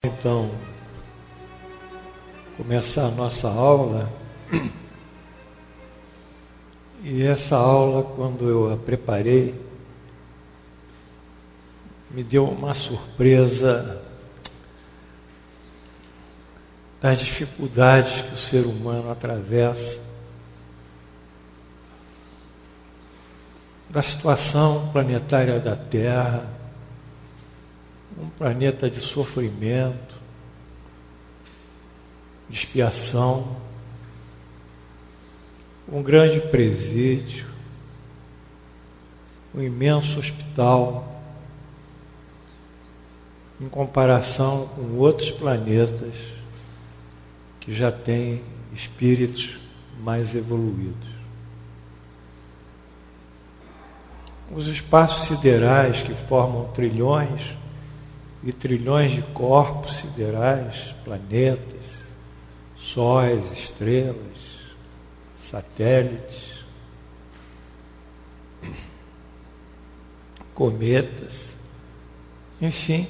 Então, começar a nossa aula. E essa aula, quando eu a preparei, me deu uma surpresa das dificuldades que o ser humano atravessa, da situação planetária da Terra, um planeta de sofrimento, de expiação, um grande presídio, um imenso hospital, em comparação com outros planetas que já têm espíritos mais evoluídos. Os espaços siderais que formam trilhões e trilhões de corpos siderais, planetas, sóis, estrelas, satélites, cometas, enfim,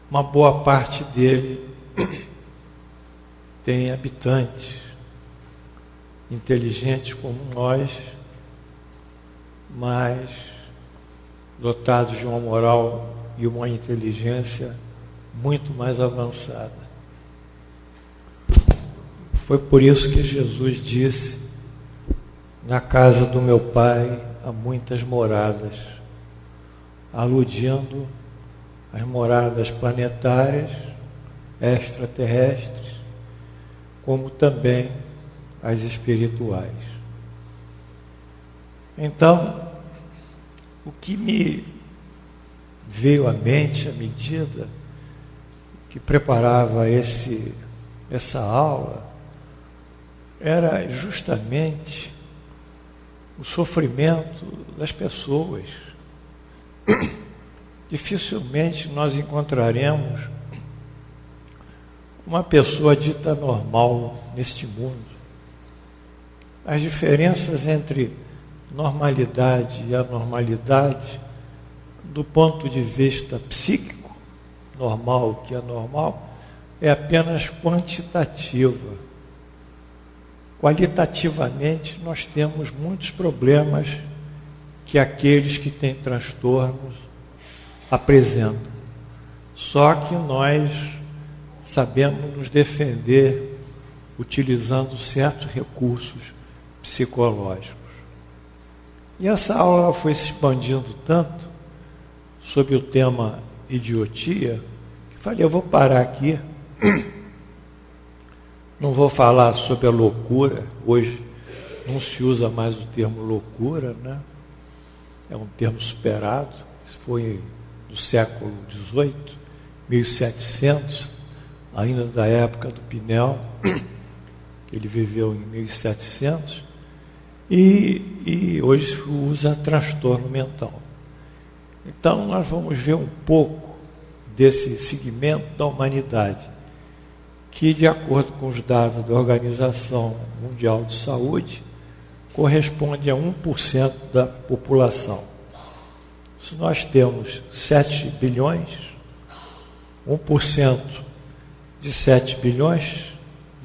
uma boa parte dele tem habitantes inteligentes como nós, mas dotados de uma moral e uma inteligência muito mais avançada. Foi por isso que Jesus disse: na casa do meu Pai há muitas moradas, aludindo às moradas planetárias, extraterrestres, como também as espirituais. Então, o que me veio à mente à medida que preparava essa aula era justamente o sofrimento das pessoas. Dificilmente nós encontraremos uma pessoa dita normal neste mundo. As diferenças entre normalidade e anormalidade, do ponto de vista psíquico, normal, o que é normal, é apenas quantitativa. Qualitativamente, nós temos muitos problemas que aqueles que têm transtornos apresentam. Só que nós sabemos nos defender utilizando certos recursos psicológicos. E essa aula foi se expandindo tanto sobre o tema idiotia, que falei, eu vou parar aqui, não vou falar sobre a loucura. Hoje não se usa mais o termo loucura, né? É um termo superado, foi do século XVIII, 1700, ainda da época do Pinel, que ele viveu em 1700, e hoje se usa transtorno mental. Então, nós vamos ver um pouco desse segmento da humanidade, que, de acordo com os dados da Organização Mundial de Saúde, corresponde a 1% da população. Se nós temos 7 bilhões, 1% de 7 bilhões,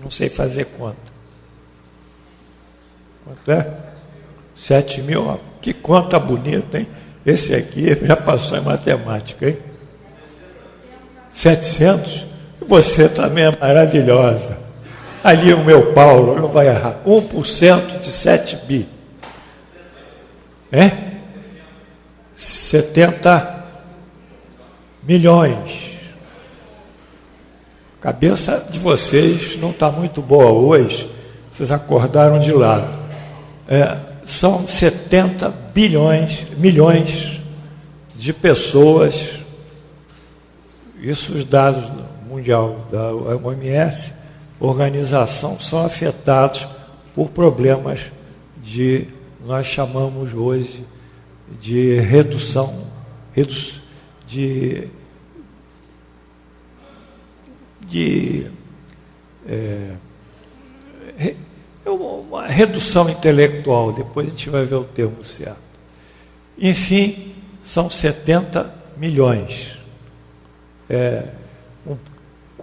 não sei fazer conta. Quanto é? 7 mil, ó, que conta bonita, hein? Esse aqui já passou em matemática, hein? 700? Você também é maravilhosa. Ali o meu Paulo não vai errar. 1% de 7 bi. É? 70 milhões. A cabeça de vocês não está muito boa hoje. Vocês acordaram de lado. São 70 milhões de pessoas, isso os dados mundial da OMS, organização, são afetados por problemas nós chamamos hoje de uma redução intelectual, depois a gente vai ver o termo certo. Enfim, são 70 milhões.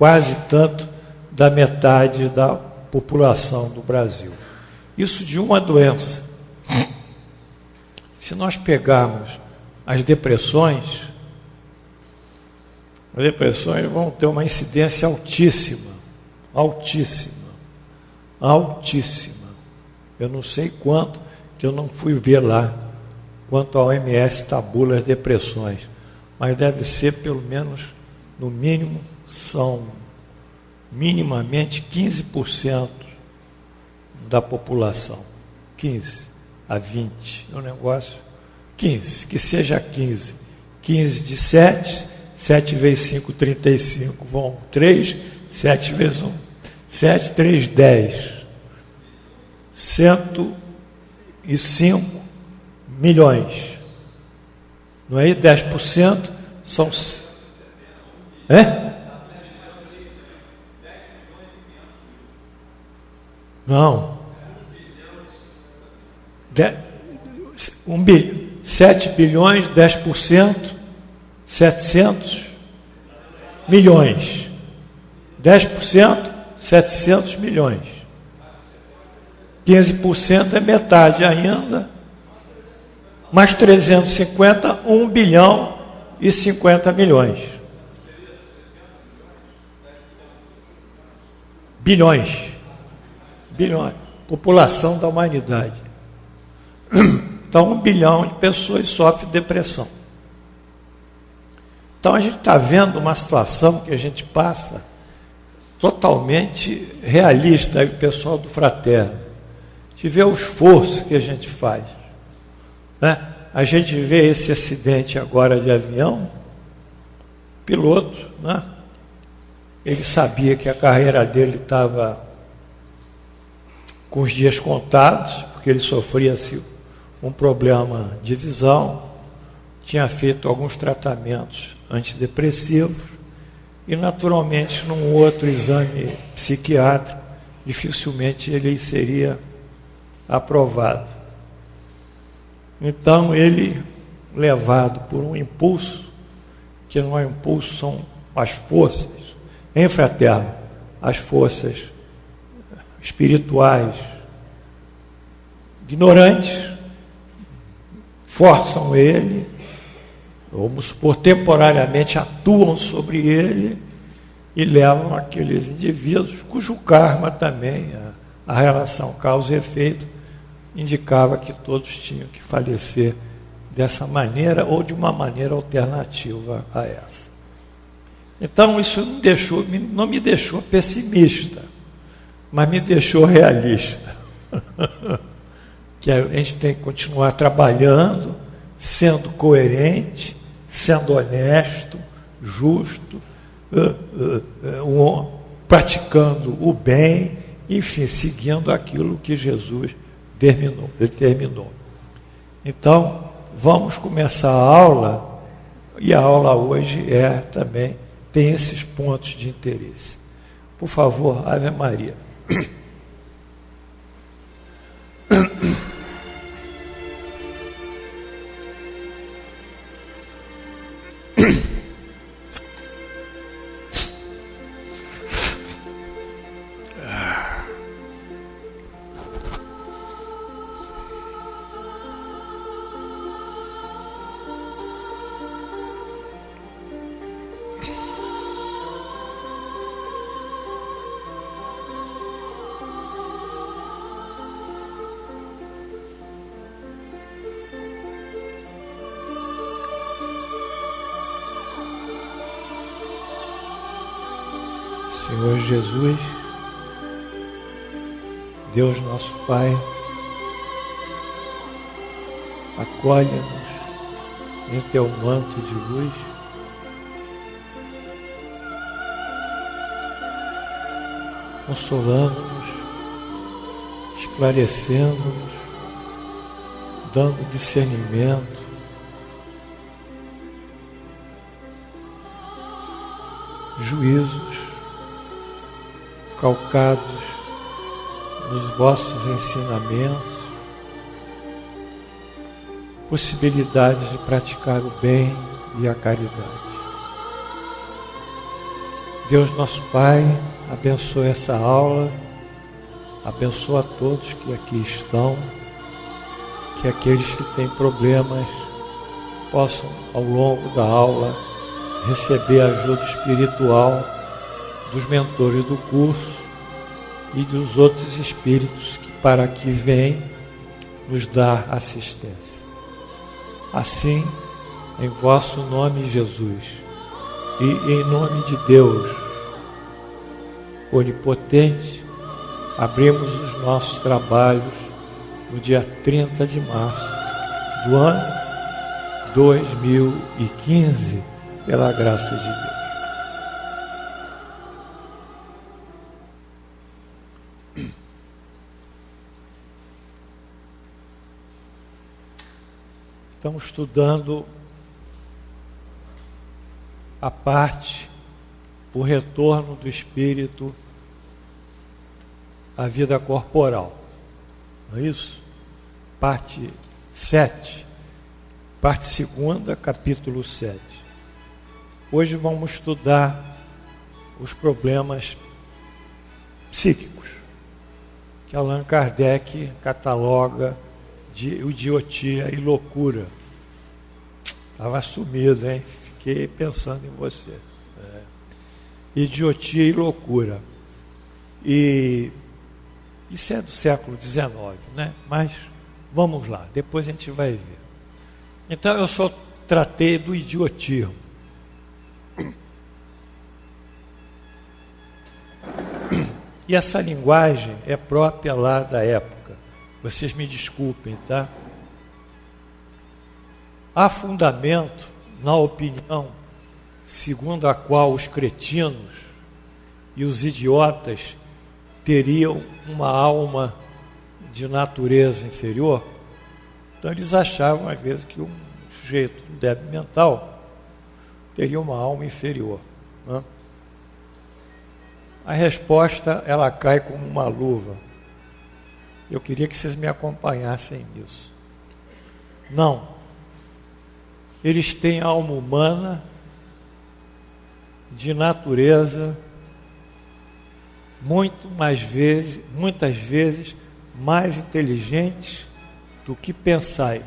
quase tanto da metade da população do Brasil. Isso de uma doença. Se nós pegarmos as depressões vão ter uma incidência altíssima. Eu não sei quanto, que eu não fui ver lá, quanto a OMS tabula as depressões, mas deve ser pelo menos, no mínimo, são minimamente 15% da população. 15 a 20, é um negócio, 15, que seja 15. 15 de 7 vezes 5, 35, vão 3, 7 vezes 1, 7, 3, 10. 105 milhões. Não é? 10% são... Não. 7 bilhões, 10%, 700 milhões. 10%, 700 milhões. 15% é metade ainda. Mais 350, 1 bilhão e 50 milhões. Bilhões. População da humanidade. Então, 1 bilhão de pessoas sofrem depressão. Então, a gente está vendo uma situação que a gente passa totalmente realista, aí, o pessoal do Fraterno. A gente vê o esforço que a gente faz. Né? A gente vê esse acidente agora de avião, piloto, né? Ele sabia que a carreira dele estava com os dias contados, porque ele sofria um problema de visão, tinha feito alguns tratamentos antidepressivos e, naturalmente, num outro exame psiquiátrico, dificilmente ele seria aprovado. Então, ele, levado por um impulso, que não é um impulso, são as forças, hein, Fraterno? As forças espirituais ignorantes forçam ele, vamos supor, temporariamente atuam sobre ele e levam aqueles indivíduos cujo karma também, a relação causa e efeito, indicava que todos tinham que falecer dessa maneira ou de uma maneira alternativa a essa. Então, isso não me deixou pessimista, mas me deixou realista. Que a gente tem que continuar trabalhando, sendo coerente, sendo honesto, justo, praticando o bem, enfim, seguindo aquilo que Jesus determinou. Então, vamos começar a aula, e a aula hoje também tem esses pontos de interesse. Por favor, Ave Maria. Senhor Jesus, Deus nosso Pai, acolhe-nos em teu manto de luz, consolando-nos, esclarecendo-nos, dando discernimento, juízos, calcados nos vossos ensinamentos, possibilidades de praticar o bem e a caridade. Deus nosso Pai, abençoe essa aula, abençoa a todos que aqui estão, que aqueles que têm problemas possam, ao longo da aula, receber ajuda espiritual dos mentores do curso e dos outros espíritos que para aqui vêm nos dar assistência. Assim, em vosso nome, Jesus, e em nome de Deus onipotente, abrimos os nossos trabalhos no dia 30 de março do ano 2015, pela graça de Deus. Estamos estudando a parte, o retorno do espírito à vida corporal. Não é isso? Parte 7, parte 2, capítulo 7. Hoje vamos estudar os problemas psíquicos, que Allan Kardec cataloga de idiotia e loucura. Estava sumido, hein? Fiquei pensando em você. Idiotia e loucura. E isso é do século XIX, né? Mas vamos lá, depois a gente vai ver. Então eu só tratei do idiotismo. E essa linguagem é própria lá da época. Vocês me desculpem, tá? Há fundamento na opinião segundo a qual os cretinos e os idiotas teriam uma alma de natureza inferior. Então eles achavam às vezes que um sujeito débil mental teria uma alma inferior, né? A resposta, ela cai como uma luva. Eu queria que vocês me acompanhassem nisso. Não. Eles têm alma humana de natureza muitas vezes mais inteligentes do que pensais,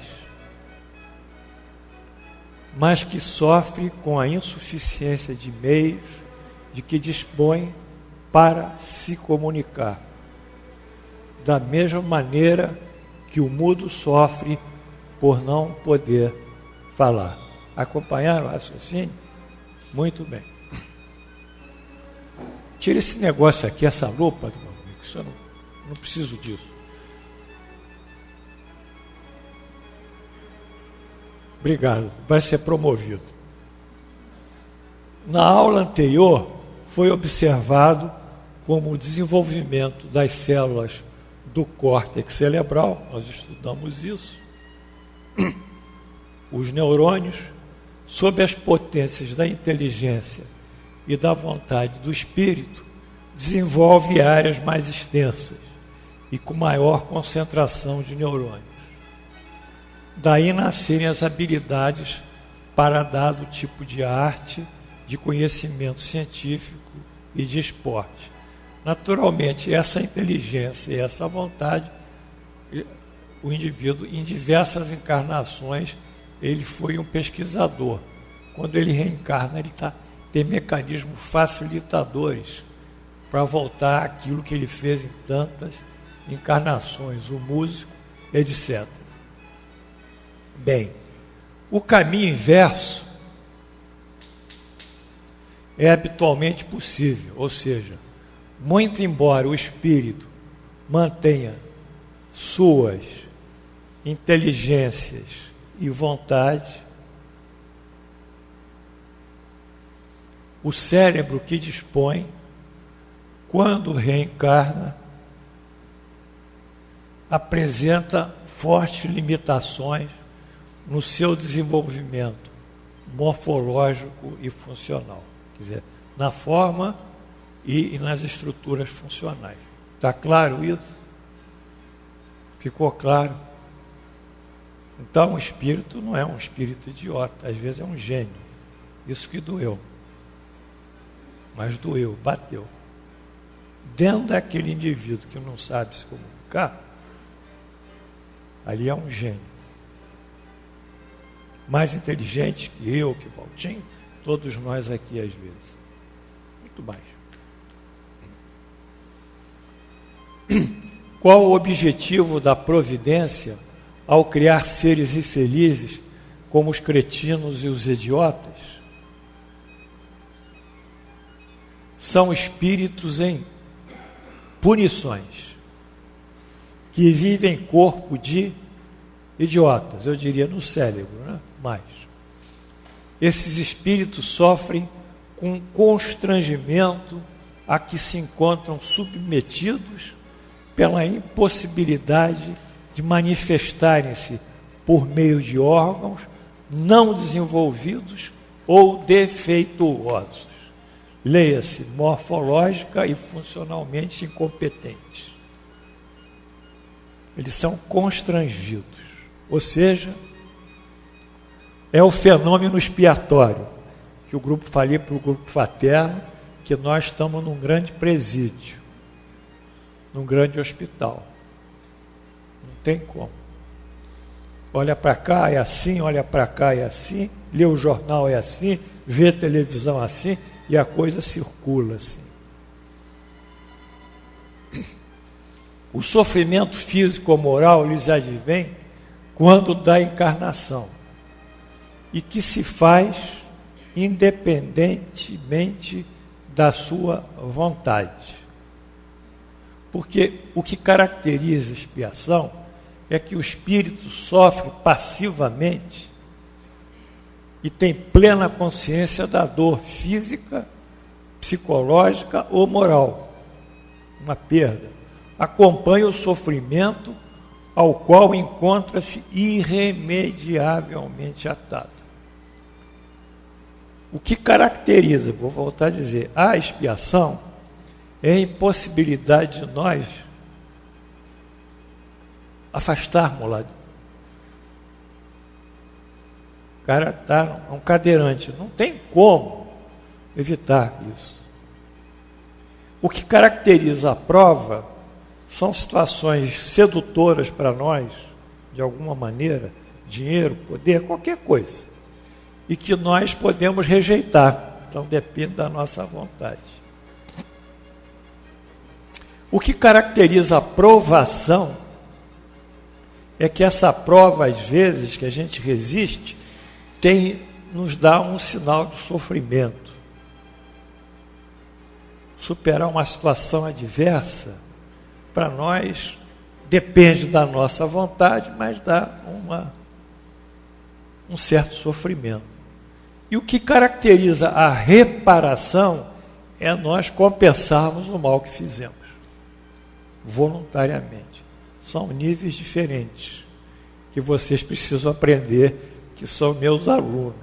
mas que sofre com a insuficiência de meios de que dispõe para se comunicar, da mesma maneira que o mudo sofre por não poder falar. Acompanharam o raciocínio? Muito bem. Tira esse negócio aqui, essa lupa, meu amigo, que eu não preciso disso. Obrigado, vai ser promovido. Na aula anterior, foi observado como o desenvolvimento das células do córtex cerebral, nós estudamos isso, os neurônios, sob as potências da inteligência e da vontade do espírito, desenvolve áreas mais extensas e com maior concentração de neurônios. Daí nascerem as habilidades para dado tipo de arte, de conhecimento científico e de esporte. Naturalmente, essa inteligência e essa vontade, o indivíduo, em diversas encarnações, ele foi um pesquisador. Quando ele reencarna, ele tem mecanismos facilitadores para voltar àquilo que ele fez em tantas encarnações, o músico, etc. Bem, o caminho inverso é habitualmente possível, ou seja, muito embora o espírito mantenha suas inteligências e vontade, o cérebro que dispõe, quando reencarna, apresenta fortes limitações no seu desenvolvimento morfológico e funcional, quer dizer, na forma e nas estruturas funcionais. Está claro isso? Ficou claro? Então o espírito não é um espírito idiota, às vezes é um gênio. Isso que doeu. mas doeu, bateu. Dentro daquele indivíduo que não sabe se comunicar, ali é um gênio. Mais inteligente que eu, que Valtinho, todos nós aqui às vezes. Muito mais. Qual o objetivo da providência ao criar seres infelizes como os cretinos e os idiotas? São espíritos em punições, que vivem em corpo de idiotas, eu diria no cérebro, né? Mas esses espíritos sofrem com constrangimento a que se encontram submetidos pela impossibilidade de manifestarem-se por meio de órgãos não desenvolvidos ou defeituosos. Leia-se, morfológica e funcionalmente incompetentes. Eles são constrangidos, ou seja, é o fenômeno expiatório que o grupo falei para o grupo fraterno, que nós estamos num grande presídio, num grande hospital. Não tem como. Olha para cá, é assim, olha para cá, é assim, lê o jornal, é assim, vê televisão assim, e a coisa circula assim. O sofrimento físico ou moral lhes advém quando da encarnação, e que se faz independentemente da sua vontade. Porque o que caracteriza a expiação é que o espírito sofre passivamente e tem plena consciência da dor física, psicológica ou moral, uma perda. Acompanha o sofrimento ao qual encontra-se irremediavelmente atado. O que caracteriza, vou voltar a dizer, a expiação é a impossibilidade de nós afastarmos lá. O cara está um cadeirante, não tem como evitar isso. O que caracteriza a prova são situações sedutoras para nós, de alguma maneira, dinheiro, poder, qualquer coisa, e que nós podemos rejeitar, então depende da nossa vontade. O que caracteriza a provação é que essa prova, às vezes, que a gente resiste, nos dá um sinal de sofrimento. Superar uma situação adversa, para nós, depende da nossa vontade, mas dá um certo sofrimento. E o que caracteriza a reparação é nós compensarmos o mal que fizemos, voluntariamente. São níveis diferentes, que vocês precisam aprender, que são meus alunos.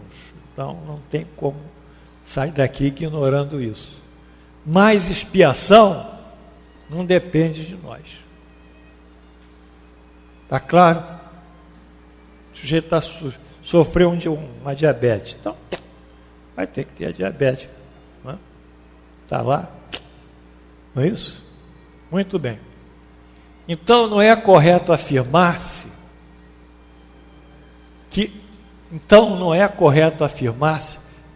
Então, não tem como sair daqui ignorando isso. Mas expiação não depende de nós. Está claro? O sujeito sofreu uma diabetes. Então, vai ter que ter a diabetes. Está lá? Não é isso? Muito bem. Então, não é correto afirmar-se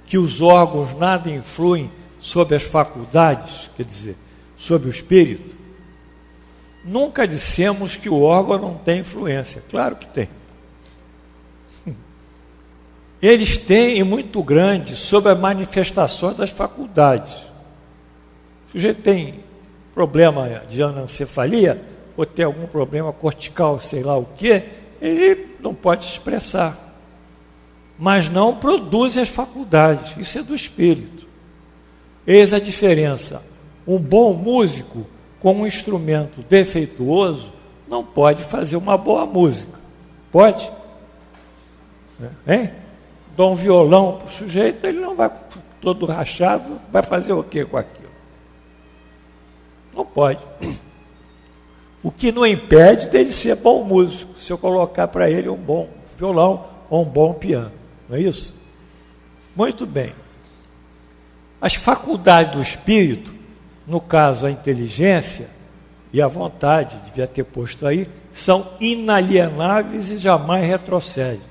que os órgãos nada influem sobre as faculdades, quer dizer, sobre o espírito. Nunca dissemos que o órgão não tem influência. Claro que tem. Eles têm, e muito grande, sobre as manifestações das faculdades. O sujeito tem problema de anencefalia, ou tem algum problema cortical, sei lá o quê, ele não pode se expressar. Mas não produzem as faculdades. Isso é do espírito. Eis a diferença. Um bom músico com um instrumento defeituoso não pode fazer uma boa música. Pode? Hein? Dá um violão para o sujeito, ele não vai todo rachado, vai fazer o quê com aquilo? Não pode. O que não impede dele ser bom músico, se eu colocar para ele um bom violão ou um bom piano. Não é isso? Muito bem. As faculdades do espírito, no caso a inteligência e a vontade, devia ter posto aí, são inalienáveis e jamais retrocedem.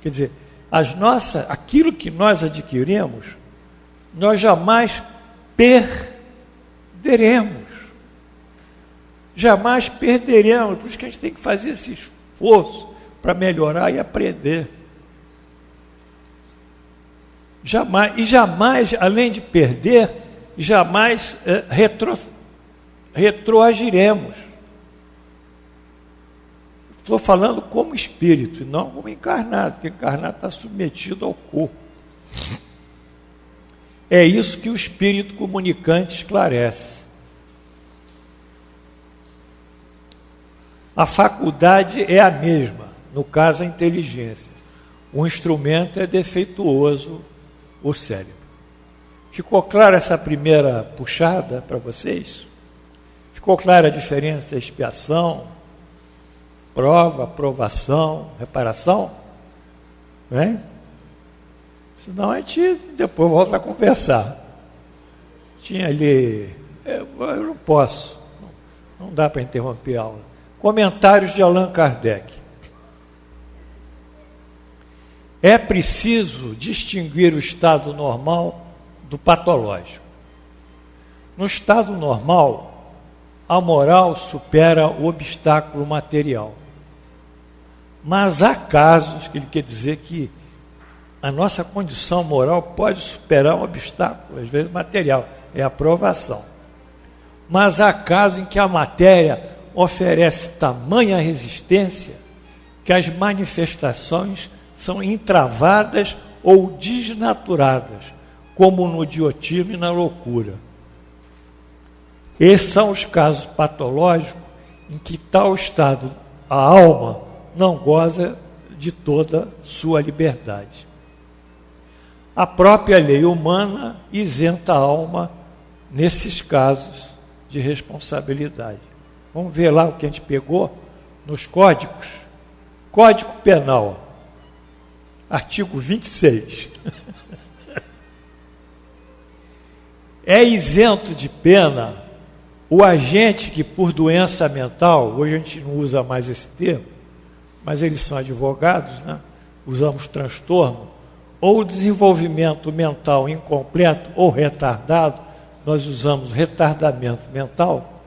Quer dizer, aquilo que nós adquirimos, nós jamais perderemos. Jamais perderemos. Por isso que a gente tem que fazer esse esforço para melhorar e aprender. Jamais, além de perder, jamais retroagiremos. Estou falando como espírito, e não como encarnado, porque encarnado está submetido ao corpo. É isso que o espírito comunicante esclarece. A faculdade é a mesma, no caso a inteligência. O instrumento é defeituoso, o cérebro. Ficou clara essa primeira puxada para vocês? Ficou clara a diferença? Expiação, prova, aprovação, reparação? Né? Senão a gente depois volta a conversar. Tinha ali, eu não posso, não dá para interromper a aula. Comentários de Allan Kardec. É preciso distinguir o estado normal do patológico. No estado normal, a moral supera o obstáculo material. Mas há casos que ele quer dizer que a nossa condição moral pode superar um obstáculo, às vezes material, é a provação. Mas há casos em que a matéria oferece tamanha resistência que as manifestações são entravadas ou desnaturadas, como no idiotismo e na loucura. Esses são os casos patológicos em que tal estado a alma não goza de toda sua liberdade. A própria lei humana isenta a alma nesses casos de responsabilidade. Vamos ver lá o que a gente pegou nos códigos. Código Penal, artigo 26. É isento de pena o agente que, por doença mental, hoje a gente não usa mais esse termo, mas eles são advogados, né? Usamos transtorno, ou desenvolvimento mental incompleto ou retardado, nós usamos retardamento mental,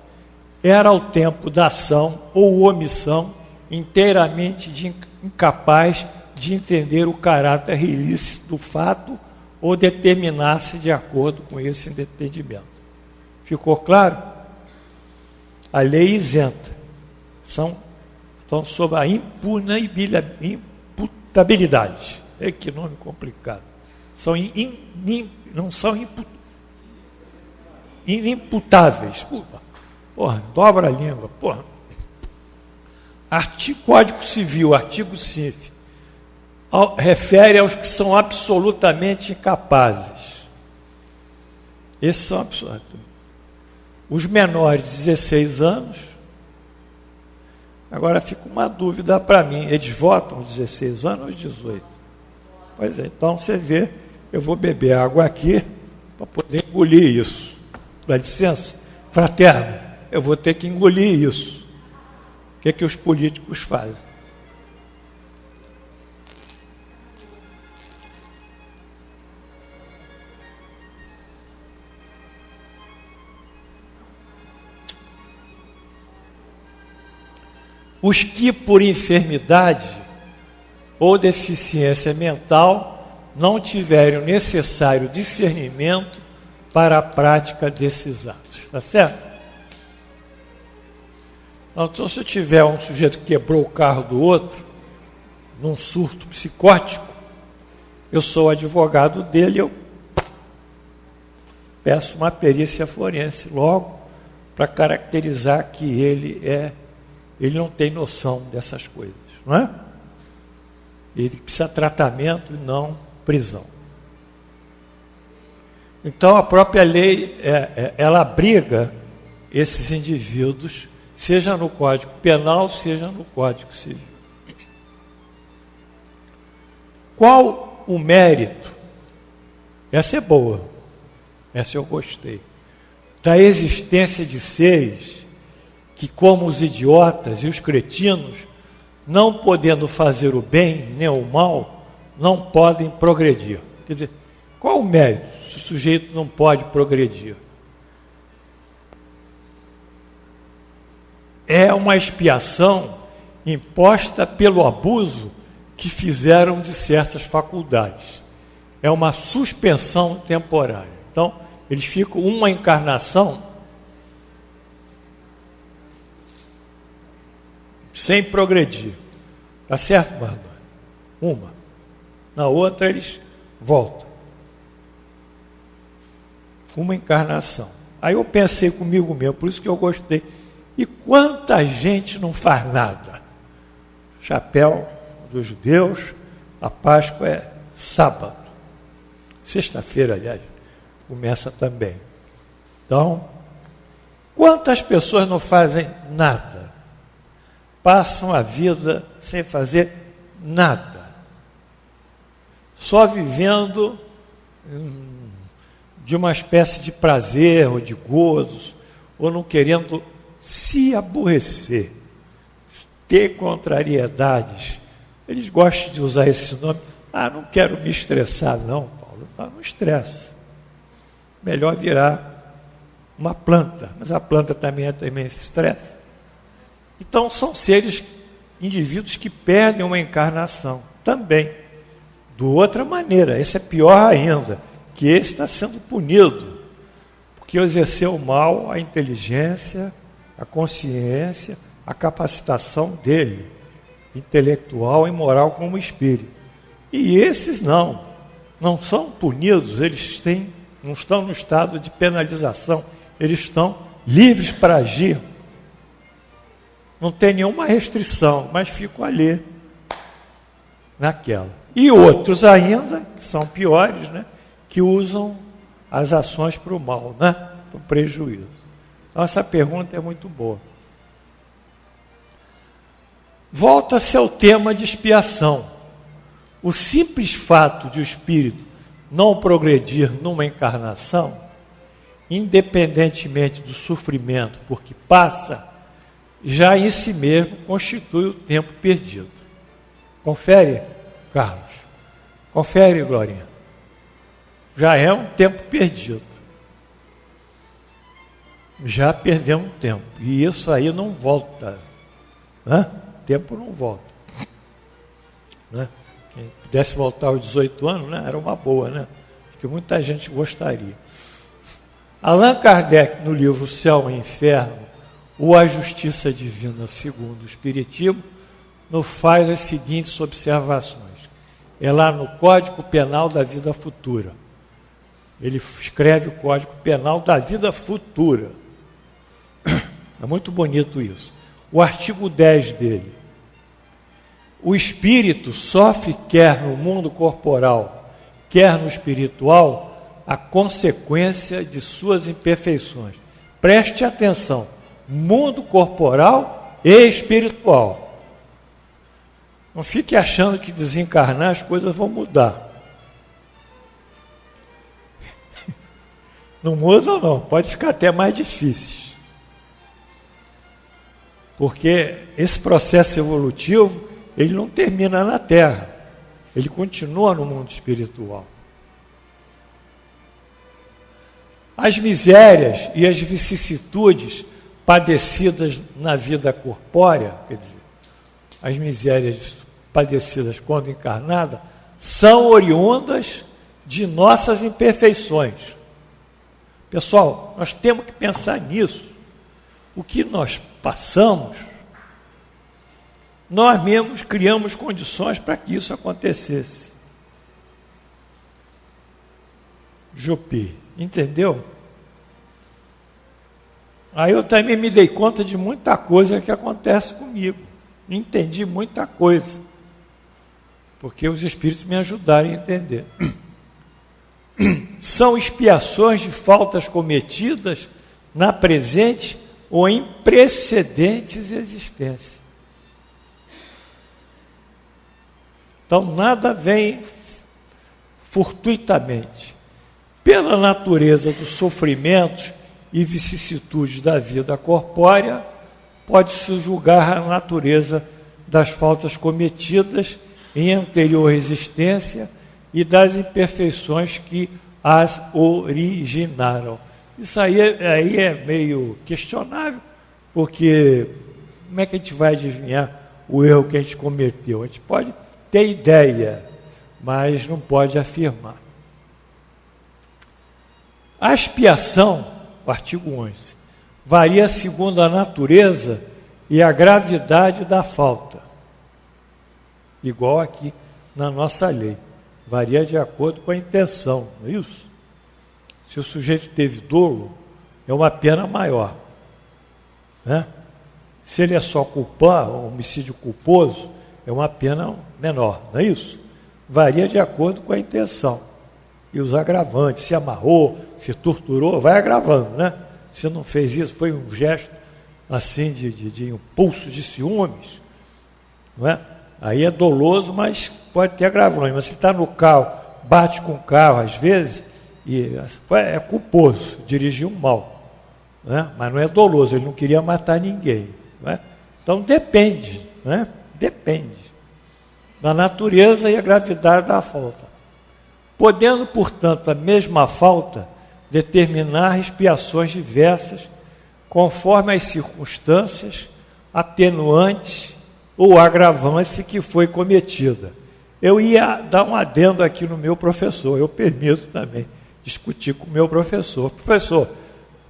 era ao tempo da ação ou omissão inteiramente incapaz de entender o caráter ilícito do fato ou determinar-se de acordo com esse entendimento. Ficou claro? A lei isenta. Estão sob a imputabilidade. Que nome complicado. Não são inimputáveis. Porra, dobra a língua. Porra. Código Civil, artigo 5, refere aos que são absolutamente incapazes. Esses são absolutamente. Os menores de 16 anos, agora fica uma dúvida para mim, eles votam aos 16 anos ou aos 18? Pois é, então você vê, eu vou beber água aqui para poder engolir isso. Dá licença? Fraterno, eu vou ter que engolir isso. O que é que os políticos fazem? Os que, por enfermidade ou deficiência mental, não tiverem o necessário discernimento para a prática desses atos. Está certo? Então, se eu tiver um sujeito que quebrou o carro do outro, num surto psicótico, eu sou advogado dele, eu peço uma perícia forense logo para caracterizar que ele não tem noção dessas coisas, não é? Ele precisa de tratamento e não prisão. Então, a própria lei, ela abriga esses indivíduos, seja no Código Penal, seja no Código Civil. Qual o mérito? Essa é boa. Essa eu gostei. Da existência de seres que, como os idiotas e os cretinos, não podendo fazer o bem nem o mal, não podem progredir. Quer dizer, qual o mérito se o sujeito não pode progredir? É uma expiação imposta pelo abuso que fizeram de certas faculdades. É uma suspensão temporária. Então, eles ficam uma encarnação sem progredir. Tá certo, Bárbara? Uma. Na outra, eles voltam. Uma encarnação. Aí eu pensei comigo mesmo, por isso que eu gostei. E quanta gente não faz nada? Chapéu dos judeus, a Páscoa é sábado. Sexta-feira, aliás, começa também. Então, quantas pessoas não fazem nada? Passam a vida sem fazer nada. Só vivendo de uma espécie de prazer ou de gozos, ou não querendo se aborrecer, ter contrariedades. Eles gostam de usar esse nome. Não quero me estressar, não, Paulo. Não estressa. Melhor virar uma planta, mas a planta também se estressa. Então, são seres, indivíduos que perdem uma encarnação também. De outra maneira, esse é pior ainda, que esse está sendo punido, porque exerceu mal a inteligência, a consciência, a capacitação dele, intelectual e moral como espírito. E esses não são punidos, eles não estão no estado de penalização, eles estão livres para agir. Não tem nenhuma restrição, mas ficam ali, naquela. E outros ainda, que são piores, né, que usam as ações para o mal, né, para o prejuízo. Então, essa pergunta é muito boa. Volta-se ao tema de expiação. O simples fato de o espírito não progredir numa encarnação, independentemente do sofrimento por que passa, já em si mesmo constitui o tempo perdido. Confere, Carlos. Confere, Glorinha. Já é um tempo perdido. Já perdemos tempo. E isso aí não volta. Tempo não volta. Quem pudesse voltar aos 18 anos, né, era uma boa, né? Acho que muita gente gostaria. Allan Kardec, no livro Céu e Inferno, ou A Justiça Divina segundo o Espiritismo, nos faz as seguintes observações. É lá no Código Penal da Vida Futura. Ele escreve o Código Penal da Vida Futura. É muito bonito isso. O artigo 10 dele. O espírito sofre, quer no mundo corporal, quer no espiritual, a consequência de suas imperfeições. Preste atenção. Mundo corporal e espiritual. Não fique achando que desencarnar as coisas vão mudar. Não muda não, pode ficar até mais difícil. Porque esse processo evolutivo, ele não termina na Terra. Ele continua no mundo espiritual. As misérias e as vicissitudes padecidas na vida corpórea, quer dizer, as misérias padecidas quando encarnada, são oriundas de nossas imperfeições. Pessoal, nós temos que pensar nisso. O que nós passamos, nós mesmos criamos condições para que isso acontecesse. Jupi, entendeu? Aí eu também me dei conta de muita coisa que acontece comigo. Entendi muita coisa. Porque os espíritos me ajudaram a entender. São expiações de faltas cometidas na presente ou em precedentes existências. Então, nada vem fortuitamente. Pela natureza dos sofrimentos e vicissitudes da vida corpórea, pode-se julgar a natureza das faltas cometidas em anterior existência e das imperfeições que as originaram. Isso aí é meio questionável, porque como é que a gente vai adivinhar o erro que a gente cometeu? A gente pode ter ideia, mas não pode afirmar. A expiação, o artigo 11, varia segundo a natureza e a gravidade da falta. Igual aqui na nossa lei. Varia de acordo com a intenção, não é isso? Se o sujeito teve dolo, é uma pena maior, né? Se ele é só culpar, um homicídio culposo, é uma pena menor, não é isso? Varia de acordo com a intenção. E os agravantes, se amarrou, se torturou, vai agravando, né? Se não fez isso, foi um gesto assim de impulso de ciúmes, não é? Aí é doloso, mas pode ter agravante. Mas se está no carro, bate com o carro às vezes, e é culposo, dirigiu mal, né? Mas não é doloso, ele não queria matar ninguém, não é? Então depende, né? Depende da natureza e a gravidade da falta. Podendo, portanto, a mesma falta determinar expiações diversas, conforme as circunstâncias, atenuantes ou agravantes que foi cometida. Eu ia dar um adendo aqui no meu professor, eu permito também discutir com o meu professor. Professor,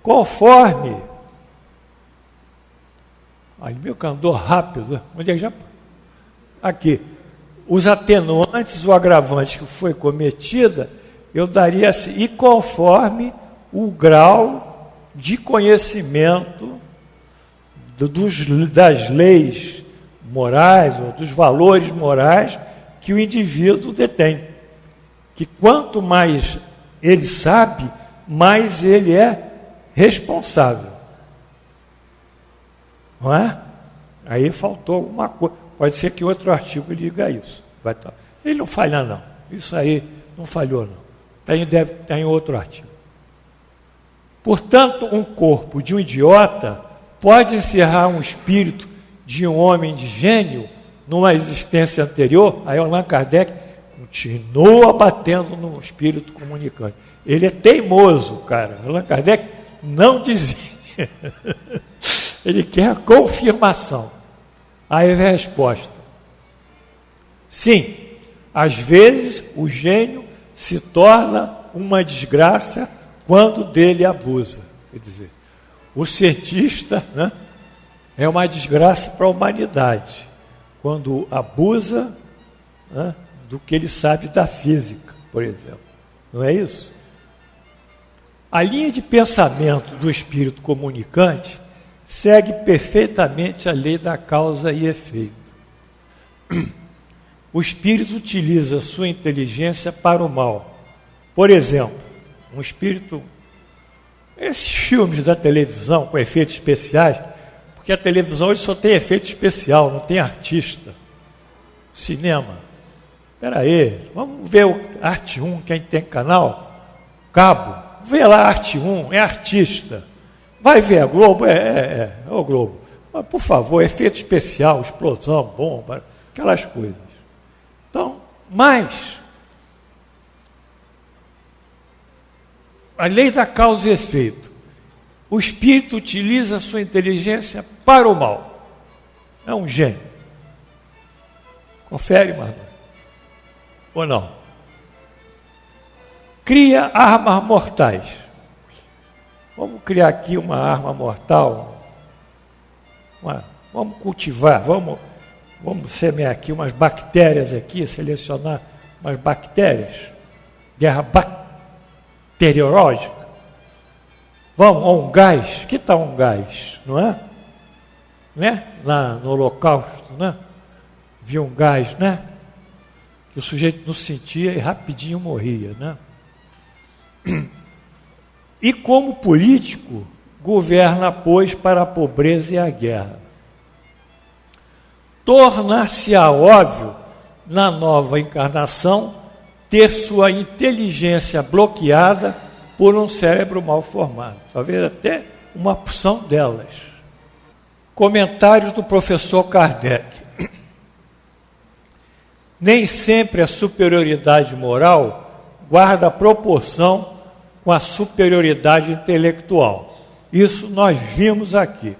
conforme... Aí meu andou rápido, onde é que já... Aqui. Os atenuantes ou agravantes que foi cometida, eu daria assim, e conforme o grau de conhecimento das leis morais ou dos valores morais que o indivíduo detém. Que quanto mais ele sabe, mais ele é responsável. Não é? Aí faltou alguma coisa. Pode ser que outro artigo diga isso. Ele não falha, não. Isso aí não falhou, não. Deve estar em outro artigo. Portanto, um corpo de um idiota pode encerrar um espírito de um homem de gênio numa existência anterior. Aí Allan Kardec continua batendo no espírito comunicante. Ele é teimoso, cara. Allan Kardec não dizia. Ele quer a confirmação. Aí vem a resposta. Sim, às vezes o gênio se torna uma desgraça quando dele abusa. Quer dizer, o cientista, né, é uma desgraça para a humanidade, quando abusa, né, do que ele sabe da física, por exemplo. Não é isso? A linha de pensamento do espírito comunicante segue perfeitamente a lei da causa e efeito. O espírito utiliza sua inteligência para o mal. Por exemplo, um espírito... Esses filmes da televisão com efeitos especiais, porque a televisão hoje só tem efeito especial, não tem artista. Cinema. Espera aí, vamos ver o Arte 1, quem tem canal, cabo. Vê lá Arte 1, é artista. Vai ver a Globo, é o Globo. Mas, por favor, efeito especial, explosão, bomba, aquelas coisas. Então, mas a lei da causa e efeito. O espírito utiliza a sua inteligência para o mal. É um gênio. Confere, Marlon. Ou não? Cria armas mortais. Vamos criar aqui uma arma mortal. Vamos cultivar, vamos semear aqui umas bactérias aqui, selecionar umas bactérias. Guerra bacteriológica. Vamos, um gás. Que tal um gás? Não é? Né? Lá no Holocausto, né? Viu um gás, né? Que o sujeito não sentia e rapidinho morria, né? E como político, governa, pois, para a pobreza e a guerra. Tornar-se-á óbvio, na nova encarnação, ter sua inteligência bloqueada por um cérebro mal formado, talvez até uma porção delas. Comentários do professor Kardec. Nem sempre a superioridade moral guarda proporção com a superioridade intelectual. Isso nós vimos aqui.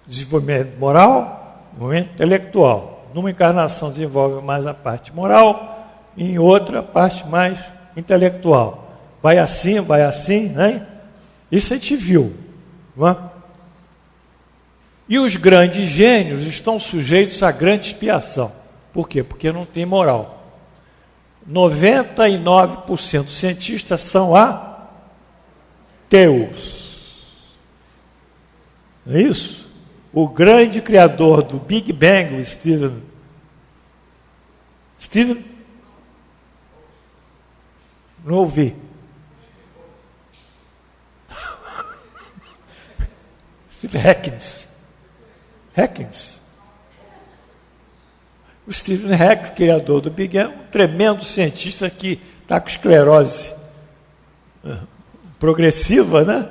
Desenvolvimento moral, desenvolvimento intelectual. Numa encarnação desenvolve mais a parte moral, em outra a parte mais intelectual. Vai assim, né? Isso a gente viu, não é? E os grandes gênios estão sujeitos à grande expiação. Por quê? Porque não tem moral. 99% dos cientistas são ateus. Não é isso? O grande criador do Big Bang, o Stephen não ouvi. Stephen Hawking. O Stephen Hawking, criador do Big Bang, um tremendo cientista que está com esclerose progressiva, né?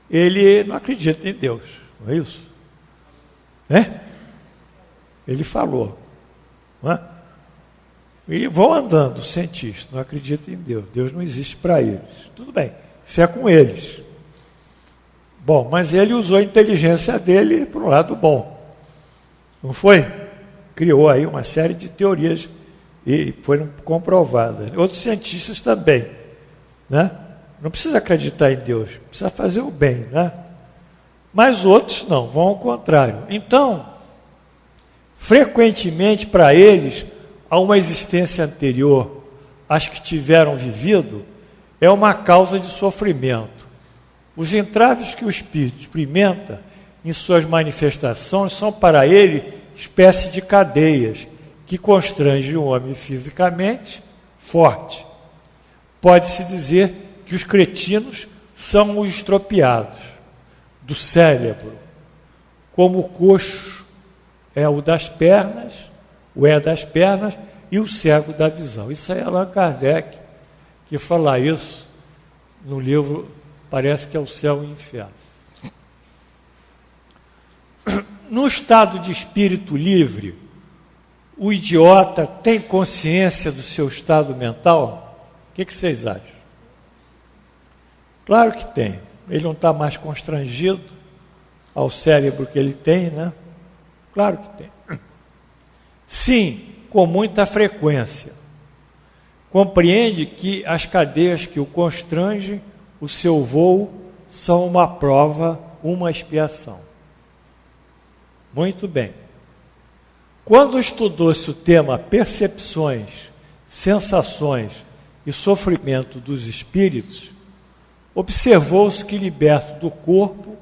Ele não acredita em Deus, não é isso? Ele falou, não é? E vão andando, os cientistas, não acreditam em Deus. Deus não existe para eles. Tudo bem, isso é com eles. Bom, mas ele usou a inteligência dele para um lado bom. Não foi? Criou aí uma série de teorias e foram comprovadas. Outros cientistas também, né? Não precisa acreditar em Deus, precisa fazer o bem, né? Mas outros não, vão ao contrário. Então, frequentemente para eles, há uma existência anterior às que tiveram vivido, é uma causa de sofrimento. Os entraves que o espírito experimenta em suas manifestações são para ele espécie de cadeias que constrangem o homem fisicamente forte. Pode-se dizer que os cretinos são os estropiados do cérebro, como o coxo é o das pernas, e o cego da visão. Isso aí é Allan Kardec que fala isso no livro, parece que é o Céu e o Inferno. No estado de espírito livre, o idiota tem consciência do seu estado mental? O que vocês acham? Claro que tem. Ele não está mais constrangido ao cérebro que ele tem, né? Claro que tem. Sim, com muita frequência. Compreende que as cadeias que o constrangem, o seu voo, são uma prova, uma expiação. Muito bem. Quando estudou-se o tema percepções, sensações e sofrimento dos espíritos, observou-se que, liberto do corpo,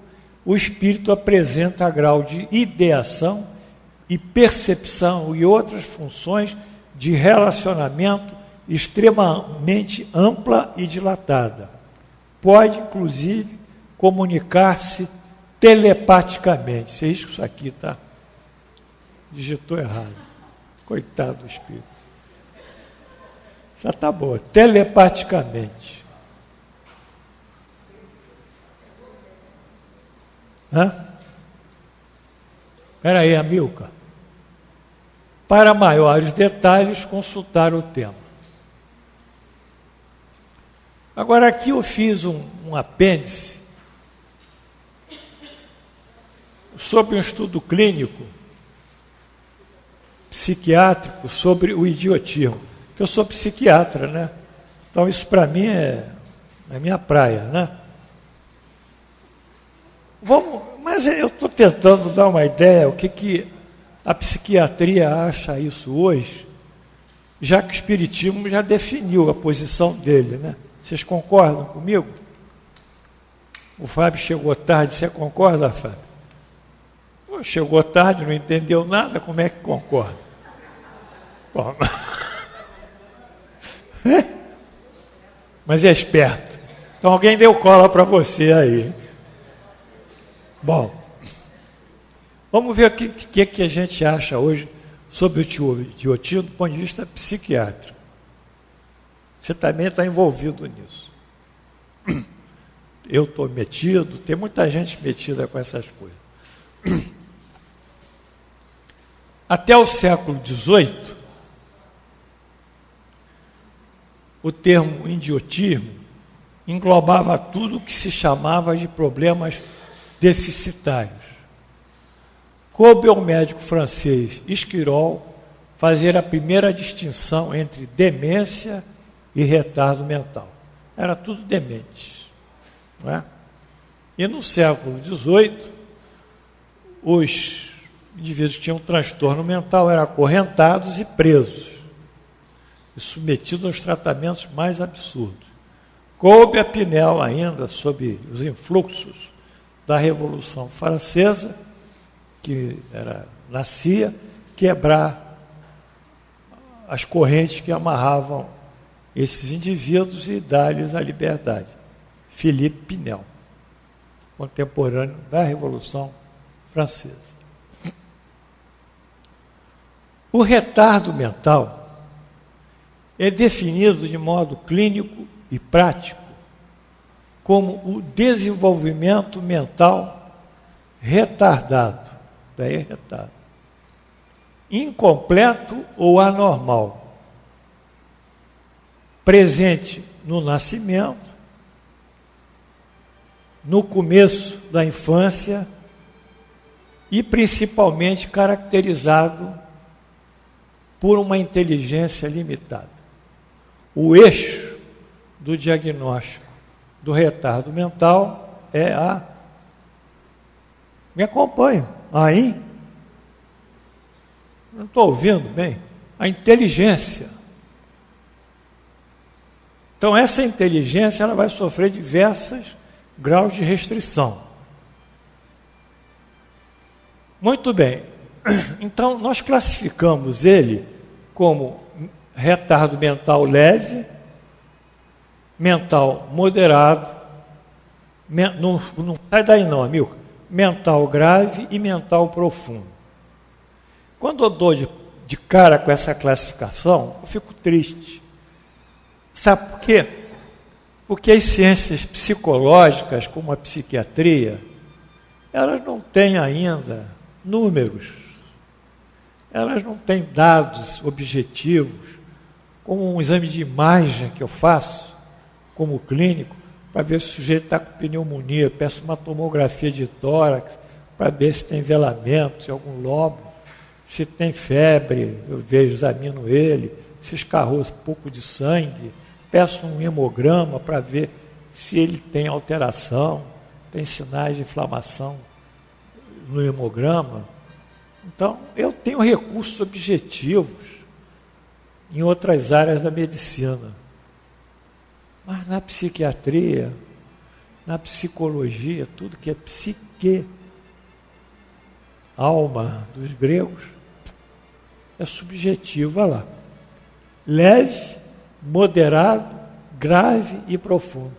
o espírito apresenta grau de ideação e percepção e outras funções de relacionamento extremamente ampla e dilatada. Pode, inclusive, comunicar-se telepaticamente. Você isso aqui, tá? Digitou errado. Coitado do espírito. Já está boa. Telepaticamente. Espera aí, Amilcar. Para maiores detalhes, consultar o tema. Agora, aqui eu fiz um apêndice sobre um estudo clínico, psiquiátrico, sobre o idiotismo. Eu sou psiquiatra, né? Então isso para mim é minha praia, né? Mas eu estou tentando dar uma ideia, o que a psiquiatria acha isso hoje, já que o espiritismo já definiu a posição dele, né? Vocês concordam comigo? O Fábio chegou tarde, você concorda, Fábio? Pô, chegou tarde, não entendeu nada, como é que concorda? Bom, mas é esperto. Então alguém deu cola para você aí. Bom, vamos ver o que a gente acha hoje sobre o idiotismo do ponto de vista psiquiátrico. Você também está envolvido nisso. Eu estou metido, tem muita gente metida com essas coisas. Até o século XVIII, o termo idiotismo englobava tudo o que se chamava de problemas deficitários. Coube ao médico francês Esquirol fazer a primeira distinção entre demência e retardo mental. Era tudo demente. Não é? E no século XVIII, os indivíduos que tinham transtorno mental eram acorrentados e presos, e submetidos aos tratamentos mais absurdos. Coube a Pinel ainda, sob os influxos da Revolução Francesa, que nascia, quebrar as correntes que amarravam esses indivíduos e dar-lhes a liberdade. Philippe Pinel, contemporâneo da Revolução Francesa. O retardo mental é definido de modo clínico e prático como o desenvolvimento mental retardado, daí retardo, incompleto ou anormal, presente no nascimento, no começo da infância e principalmente caracterizado por uma inteligência limitada. O eixo do diagnóstico do retardo mental é a... Me acompanham? Aí? Não estou ouvindo bem? A inteligência. Então, essa inteligência ela vai sofrer diversos graus de restrição. Muito bem. Então, nós classificamos ele como retardo mental leve, mental moderado, não sai daí não, amigo, mental grave e mental profundo. Quando eu dou de cara com essa classificação, eu fico triste. Sabe por quê? Porque as ciências psicológicas, como a psiquiatria, elas não têm ainda números, elas não têm dados objetivos, como um exame de imagem que eu faço, como clínico, para ver se o sujeito está com pneumonia, peço uma tomografia de tórax, para ver se tem velamento, se algum lobo, se tem febre, eu vejo, examino ele, se escarrou um pouco de sangue, peço um hemograma para ver se ele tem alteração, tem sinais de inflamação no hemograma. Então, eu tenho recursos objetivos em outras áreas da medicina. Mas na psiquiatria, na psicologia, tudo que é psique, alma dos gregos, é subjetivo. Olha lá. Leve, moderado, grave e profundo.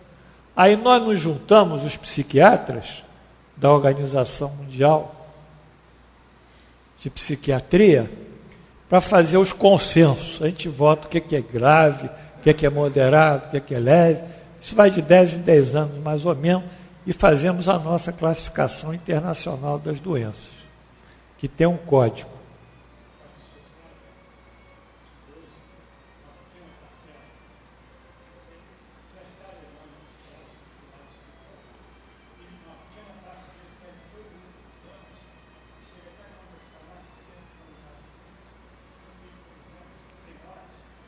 Aí nós nos juntamos, os psiquiatras da Organização Mundial de Psiquiatria, para fazer os consensos. A gente vota o que é grave, o que é moderado, o que é leve. Isso vai de 10 em 10 anos, mais ou menos, e fazemos a nossa classificação internacional das doenças, que tem um código.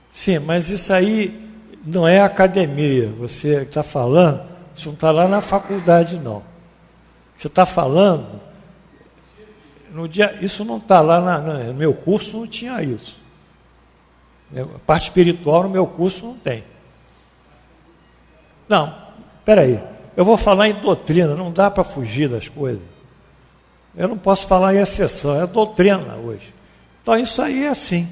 Sim, mas isso aí não é academia. Você está falando, isso não está lá na faculdade, não. Você está falando, no dia, isso não está lá no meu curso, não tinha isso. A parte espiritual no meu curso não tem. Não, espera aí. Eu vou falar em doutrina, não dá para fugir das coisas. Eu não posso falar em exceção, é doutrina hoje. Então isso aí é assim.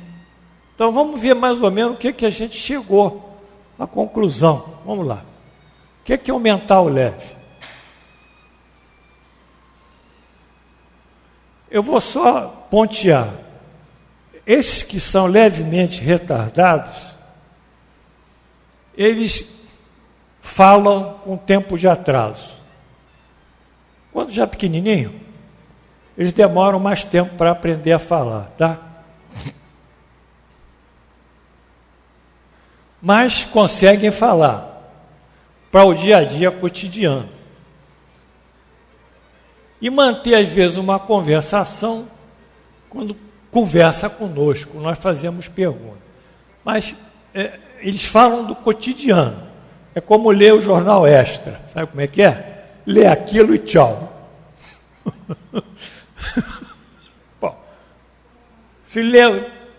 Então vamos ver mais ou menos o que a gente chegou à conclusão. Vamos lá. O que é o mental leve? Eu vou só pontear. Esses que são levemente retardados, eles falam com tempo de atraso. Quando já pequenininho, eles demoram mais tempo para aprender a falar, tá? Mas conseguem falar para o dia a dia cotidiano. E manter, às vezes, uma conversação quando conversa conosco, nós fazemos perguntas. Mas eles falam do cotidiano. É como ler o jornal Extra. Sabe como é que é? Lê aquilo e tchau. Bom, se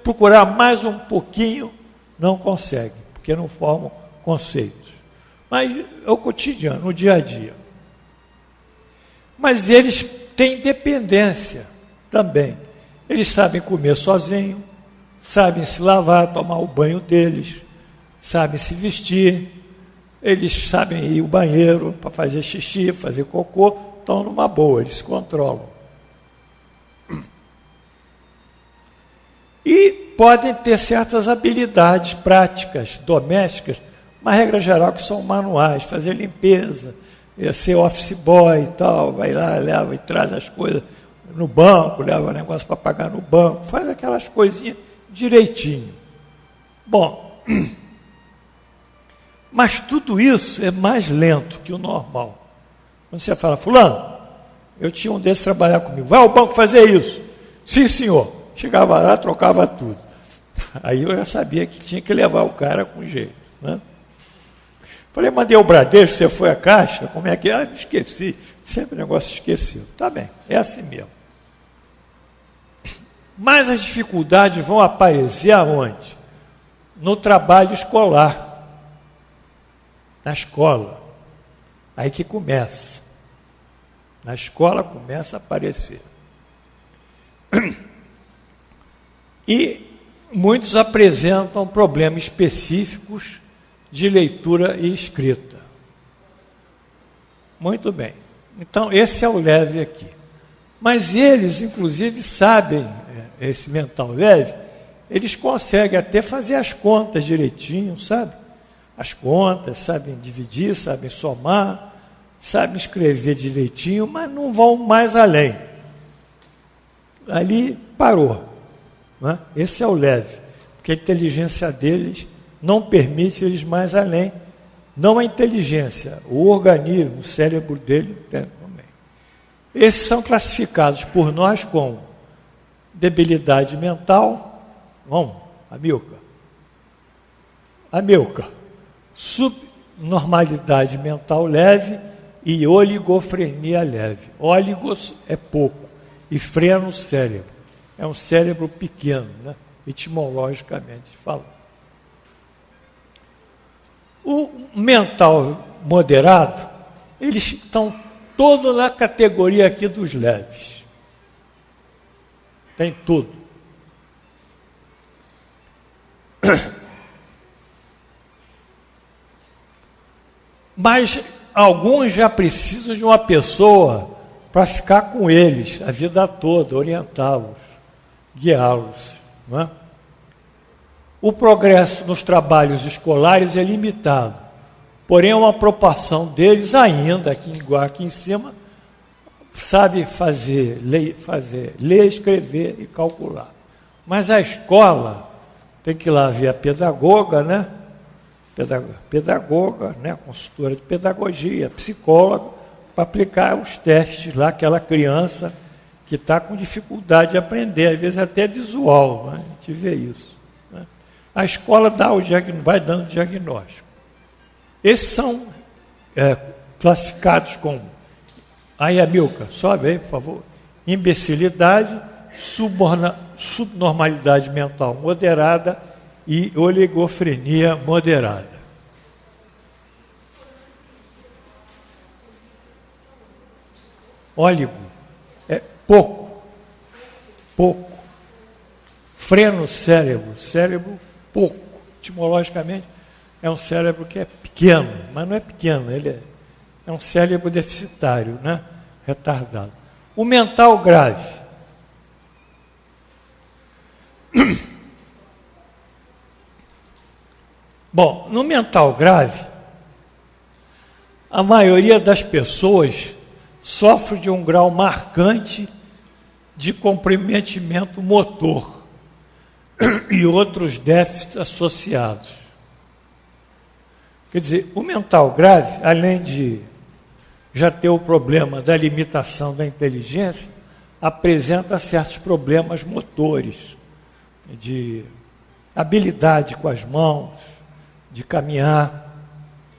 procurar mais um pouquinho, não consegue, porque não formam conceitos. Mas é o cotidiano, o dia a dia. Mas eles têm dependência também. Eles sabem comer sozinho, sabem se lavar, tomar o banho deles, sabem se vestir, eles sabem ir ao banheiro para fazer xixi, fazer cocô, estão numa boa, eles se controlam. E podem ter certas habilidades práticas, domésticas, uma regra geral que são manuais, fazer limpeza, ser office boy e tal, vai lá, leva e traz as coisas no banco, leva o negócio para pagar no banco, faz aquelas coisinhas direitinho. Bom, mas tudo isso é mais lento que o normal. Quando você fala, fulano, eu tinha um desses trabalhar comigo, vai ao banco fazer isso. Sim, senhor. Chegava lá, trocava tudo. Aí eu já sabia que tinha que levar o cara com jeito, né? Falei, mandei o Bradesco, você foi à Caixa, como é que é? Ah, me esqueci. Sempre o negócio esqueceu. Tá bem, é assim mesmo. Mas as dificuldades vão aparecer aonde? No trabalho escolar. Na escola. Aí que começa. Na escola começa a aparecer. E muitos apresentam problemas específicos de leitura e escrita. Muito bem. Então, esse é o leve aqui. Mas eles, inclusive, sabem, esse mental leve, eles conseguem até fazer as contas direitinho, sabe? As contas, sabem dividir, sabem somar, sabem escrever direitinho, mas não vão mais além. Ali parou. Né? Esse é o leve, porque a inteligência deles não permite eles mais além. Não a inteligência, o organismo, o cérebro dele também. Esses são classificados por nós como debilidade mental, vamos, Amilcar, subnormalidade mental leve e oligofrenia leve. Oligos é pouco e freno cérebro. É um cérebro pequeno, né? Etimologicamente falando. O mental moderado, eles estão todos na categoria aqui dos leves. Tem tudo. Mas alguns já precisam de uma pessoa para ficar com eles a vida toda, orientá-los, guiá-los, não é? O progresso nos trabalhos escolares é limitado, porém uma proporção deles ainda, aqui em cima, sabe ler, escrever e calcular. Mas a escola tem que ir lá ver a pedagoga, né? Pedagoga, né? Consultora de pedagogia, psicóloga, para aplicar os testes lá, aquela criança que está com dificuldade de aprender, às vezes até visual, né? A gente vê isso. A escola vai dando diagnóstico. Esses são classificados como, aí Amilcar, sobe aí, por favor, imbecilidade, subnormalidade mental moderada e oligofrenia moderada. Óligo é pouco. Freno cérebro, pouco. Etimologicamente, é um cérebro que é pequeno, mas não é pequeno, ele é um cérebro deficitário, né? Retardado. O mental grave. Bom, no mental grave, a maioria das pessoas sofre de um grau marcante de comprometimento motor e outros déficits associados. Quer dizer, o mental grave, além de já ter o problema da limitação da inteligência, apresenta certos problemas motores, de habilidade com as mãos, de caminhar,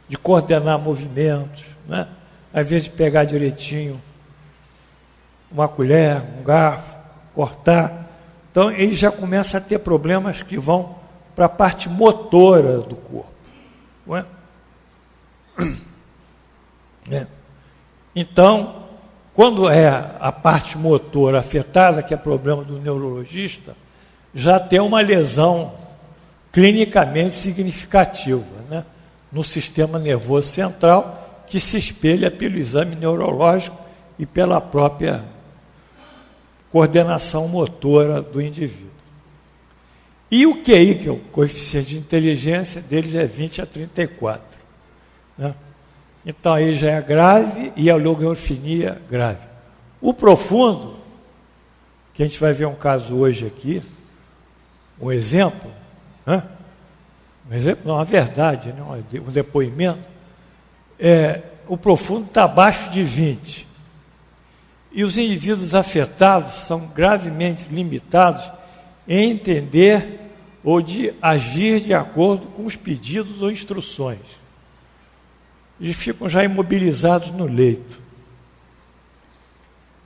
de coordenar movimentos, né? Às vezes de pegar direitinho uma colher, um garfo, cortar. Então, ele já começa a ter problemas que vão para a parte motora do corpo. Não é? Então, quando é a parte motora afetada, que é problema do neurologista, já tem uma lesão clinicamente significativa, né, no sistema nervoso central, que se espelha pelo exame neurológico e pela própria coordenação motora do indivíduo. E o QI, que é o coeficiente de inteligência deles, é 20 a 34. Né? Então aí já é grave e a logorfenia grave. O profundo, que a gente vai ver um caso hoje aqui, um exemplo, né? Um exemplo, não, uma verdade, né? Um depoimento, o profundo está abaixo de 20. E os indivíduos afetados são gravemente limitados em entender ou de agir de acordo com os pedidos ou instruções. Eles ficam já imobilizados no leito.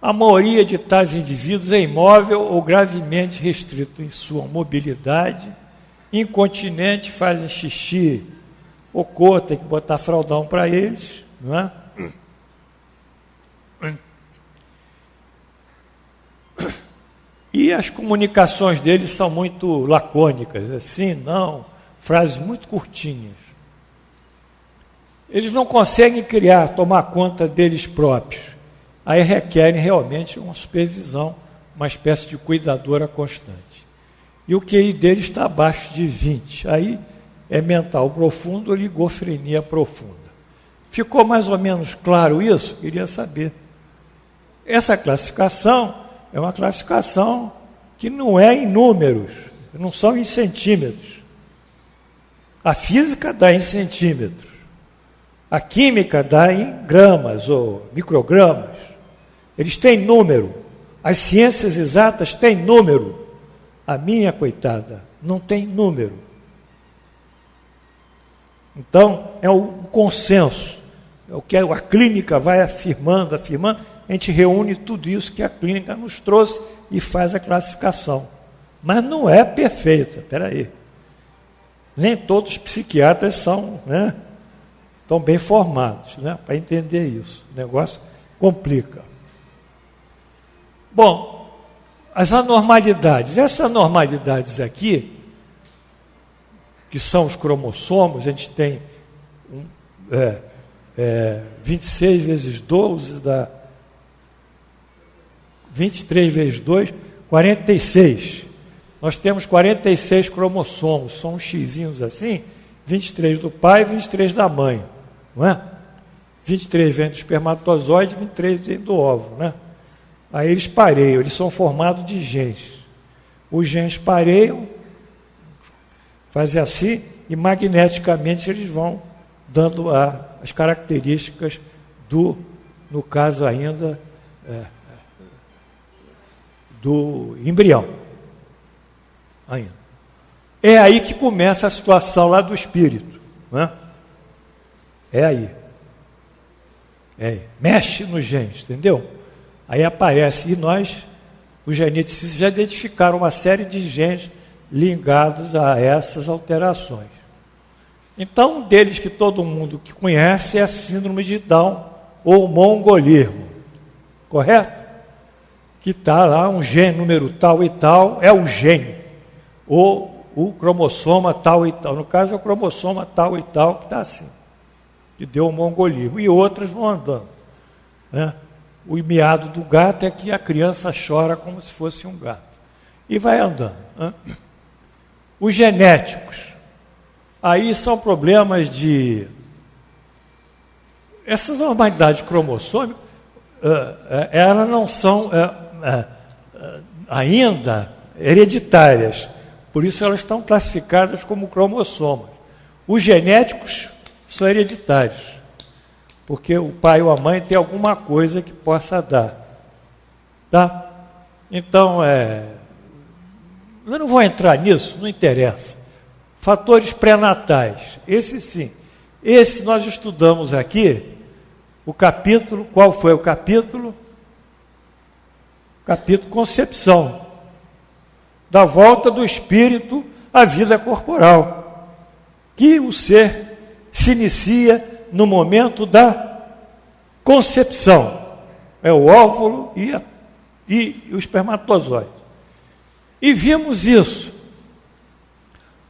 A maioria de tais indivíduos é imóvel ou gravemente restrito em sua mobilidade, incontinente, fazem xixi, cocô, tem que botar fraldão para eles, não é? E as comunicações deles são muito lacônicas, sim, não, frases muito curtinhas. Eles não conseguem tomar conta deles próprios. Aí requerem realmente uma supervisão, uma espécie de cuidadora constante. E o QI deles está abaixo de 20. Aí é mental profundo ou ligofrenia profunda. Ficou mais ou menos claro isso? Queria saber. Essa classificação é uma classificação que não é em números, não são em centímetros. A física dá em centímetros. A química dá em gramas ou microgramas. Eles têm número. As ciências exatas têm número. A minha, coitada, não tem número. Então, é um consenso. É o que a clínica vai afirmando. A gente reúne tudo isso que a clínica nos trouxe e faz a classificação. Mas não é perfeita, espera aí. Nem todos os psiquiatras são, né, estão bem formados, né, para entender isso. O negócio complica. Bom, as anormalidades. Essas anormalidades aqui, que são os cromossomos, a gente tem 26 vezes 12 dá 23 vezes 2, 46. Nós temos 46 cromossomos, são uns xizinhos assim, 23 do pai e 23 da mãe, não é? 23 vem do espermatozoide, 23 vem do óvulo, né? Aí eles pareiam, eles são formados de genes. Os genes pareiam, fazem assim, e magneticamente eles vão dando as características no caso ainda, do embrião. Ainda. É aí que começa a situação lá do espírito. Né? É aí. Mexe nos genes, entendeu? Aí aparece, e nós, os geneticistas, já identificaram uma série de genes ligados a essas alterações. Então, um deles que todo mundo que conhece é a síndrome de Down ou mongolismo. Correto? Que está lá um gene número tal e tal, é o gene, ou o cromossoma tal e tal. No caso, é o cromossoma tal e tal que está assim, que deu o mongolismo. E outras vão andando. Né? O miado do gato é que a criança chora como se fosse um gato. E vai andando. Né? Os genéticos. Aí são problemas de essas anormalidades cromossômicas, elas não são ainda hereditárias, por isso elas estão classificadas como cromossomas. Os genéticos são hereditários, porque o pai ou a mãe tem alguma coisa que possa dar. Tá? Então, eu não vou entrar nisso, não interessa. Fatores pré-natais, esse sim. Esse nós estudamos aqui, o capítulo, qual foi o capítulo? Capítulo Concepção, da volta do espírito à vida corporal, que o ser se inicia no momento da concepção, é o óvulo e o espermatozoide. E vimos isso.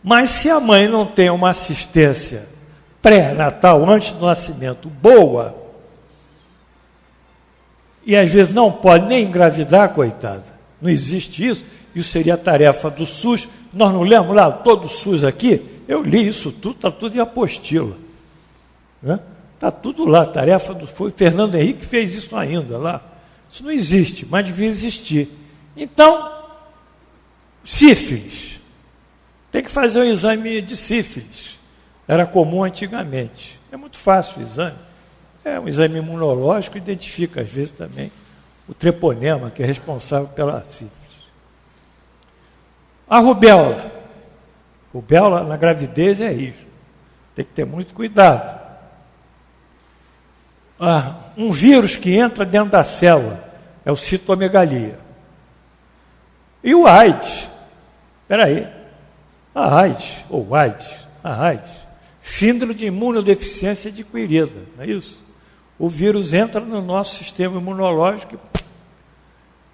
Mas se a mãe não tem uma assistência pré-natal, antes do nascimento, boa, e às vezes não pode nem engravidar, coitada, não existe isso, isso seria a tarefa do SUS, nós não lemos lá todo o SUS aqui, eu li isso tudo, está tudo em apostila, né? Está tudo lá, tarefa foi Fernando Henrique que fez isso ainda lá, isso não existe, mas devia existir. Então, sífilis, tem que fazer um exame de sífilis, era comum antigamente, é muito fácil o exame, é um exame imunológico, identifica às vezes também o treponema, que é responsável pela sífilis. A rubéola na gravidez é isso, tem que ter muito cuidado. Um vírus que entra dentro da célula é o citomegalia. E o AIDS, a AIDS, síndrome de imunodeficiência adquirida, não é isso? O vírus entra no nosso sistema imunológico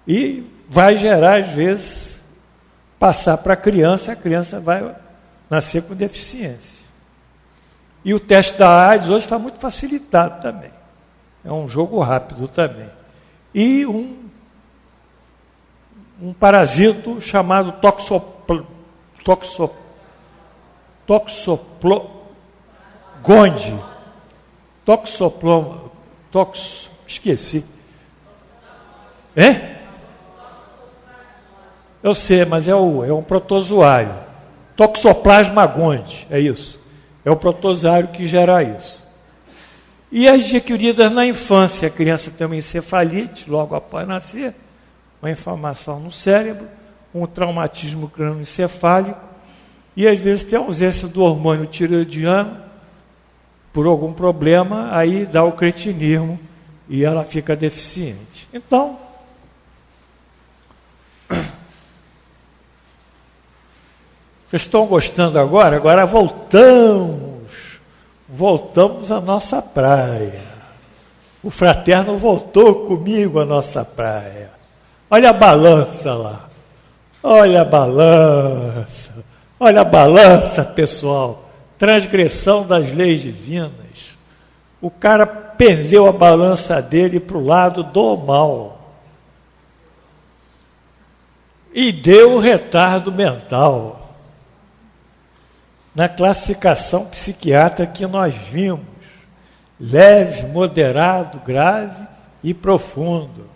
e vai gerar, às vezes, passar para a criança vai nascer com deficiência. E o teste da AIDS hoje está muito facilitado também. É um jogo rápido também. E um parasito chamado esqueci. Eu sei, mas é um protozoário. Toxoplasma gondii, é isso. É o protozoário que gera isso. E as adquiridas na infância, a criança tem uma encefalite logo após nascer, uma inflamação no cérebro, um traumatismo crânioencefálico, e às vezes tem ausência do hormônio tireoidiano, por algum problema, aí dá o cretinismo e ela fica deficiente. Então, vocês estão gostando agora? Agora voltamos à nossa praia. O fraterno voltou comigo à nossa praia. Olha a balança lá. Olha a balança, pessoal. Transgressão das leis divinas. O cara perdeu a balança dele para o lado do mal. E deu o retardo mental. Na classificação psiquiátrica que nós vimos, leve, moderado, grave e profundo.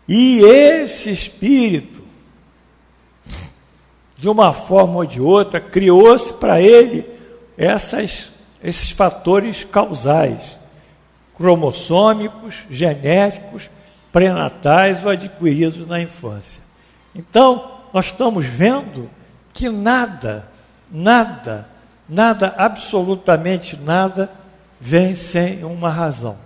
E esse espírito, de uma forma ou de outra, criou-se para ele esses fatores causais, cromossômicos, genéticos, pré-natais ou adquiridos na infância. Então, nós estamos vendo que nada, absolutamente nada, vem sem uma razão.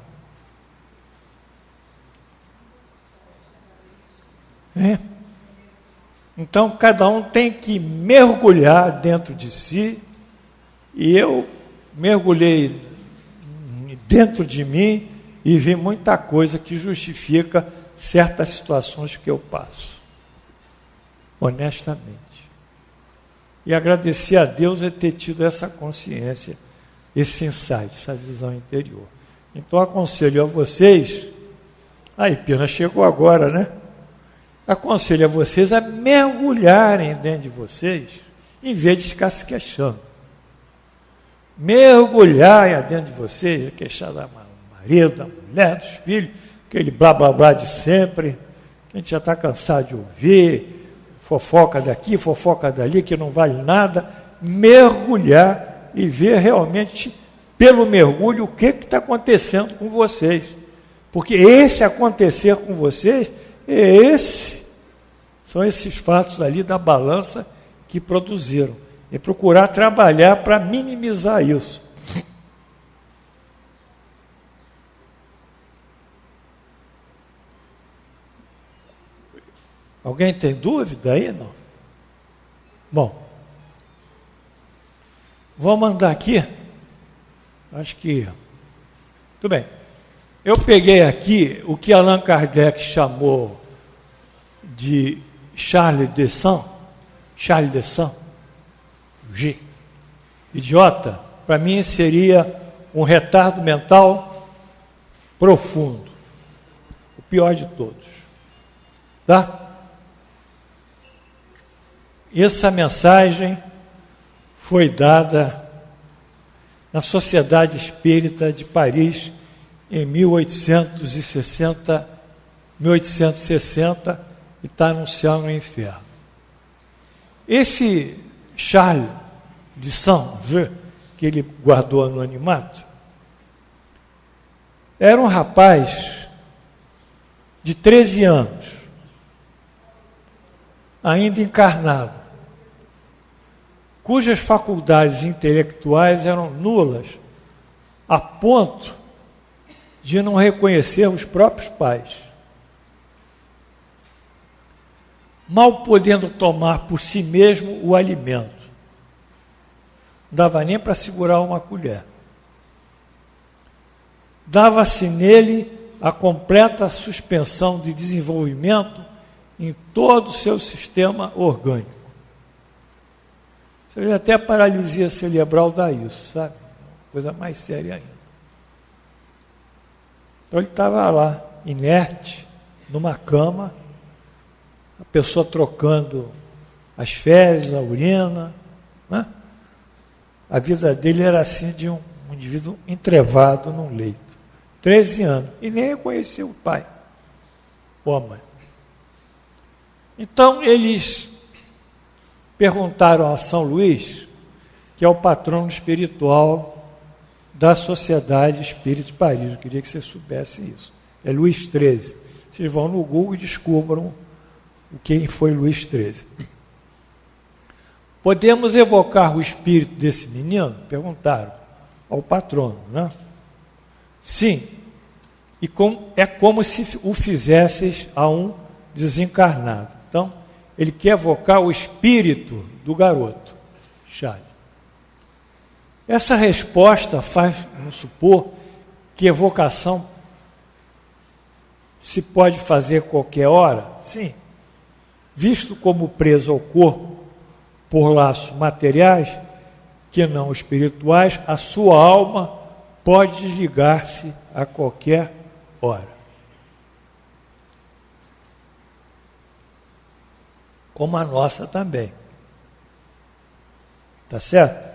Então, cada um tem que mergulhar dentro de si, e eu mergulhei dentro de mim e vi muita coisa que justifica certas situações que eu passo, honestamente. E agradecer a Deus de ter tido essa consciência, esse insight, essa visão interior. Então, aconselho a vocês, Pena chegou agora, né? Aconselho a vocês a mergulharem dentro de vocês, em vez de ficar se queixando. Mergulhar dentro de vocês, queixar da marido, da mulher, dos filhos, aquele blá blá blá de sempre, que a gente já está cansado de ouvir, fofoca daqui, fofoca dali, que não vale nada, mergulhar e ver realmente, pelo mergulho, o que está acontecendo com vocês. Porque esse acontecer com vocês, são esses fatos ali da balança que produziram. E procurar trabalhar para minimizar isso. Alguém tem dúvida aí? Não? Bom, vamos andar aqui. Acho que... Tudo bem. Eu peguei aqui o que Allan Kardec chamou de Charles de Sand, G. Idiota, para mim seria um retardo mental profundo. O pior de todos. Tá? Essa mensagem foi dada na Sociedade Espírita de Paris em 1860 e está anunciando no inferno. Esse Charles de Sand, que ele guardou anonimato, era um rapaz de 13 anos, ainda encarnado, cujas faculdades intelectuais eram nulas, a ponto de não reconhecer os próprios pais. Mal podendo tomar por si mesmo o alimento. Não dava nem para segurar uma colher. Dava-se nele a completa suspensão de desenvolvimento em todo o seu sistema orgânico. Você vê, até a paralisia cerebral dá isso, sabe? Coisa mais séria ainda. Então ele estava lá, inerte, numa cama, a pessoa trocando as fezes, a urina, né? A vida dele era assim de um indivíduo entrevado num leito. 13 anos, e nem reconheceu o pai ou a mãe. Então eles perguntaram a São Luís, que é o patrono espiritual da Sociedade Espírita de Paris. Eu queria que vocês soubessem isso. É Luís XIII. Vocês vão no Google e descubram quem foi Luís XIII. Podemos evocar o espírito desse menino? Perguntaram ao patrono, né? Sim. E é como se o fizesses a um desencarnado. Então, ele quer evocar o espírito do garoto, Charles. Essa resposta faz, vamos supor, que evocação se pode fazer qualquer hora? Sim. Visto como preso ao corpo por laços materiais, que não espirituais, a sua alma pode desligar-se a qualquer hora. Como a nossa também. Tá certo?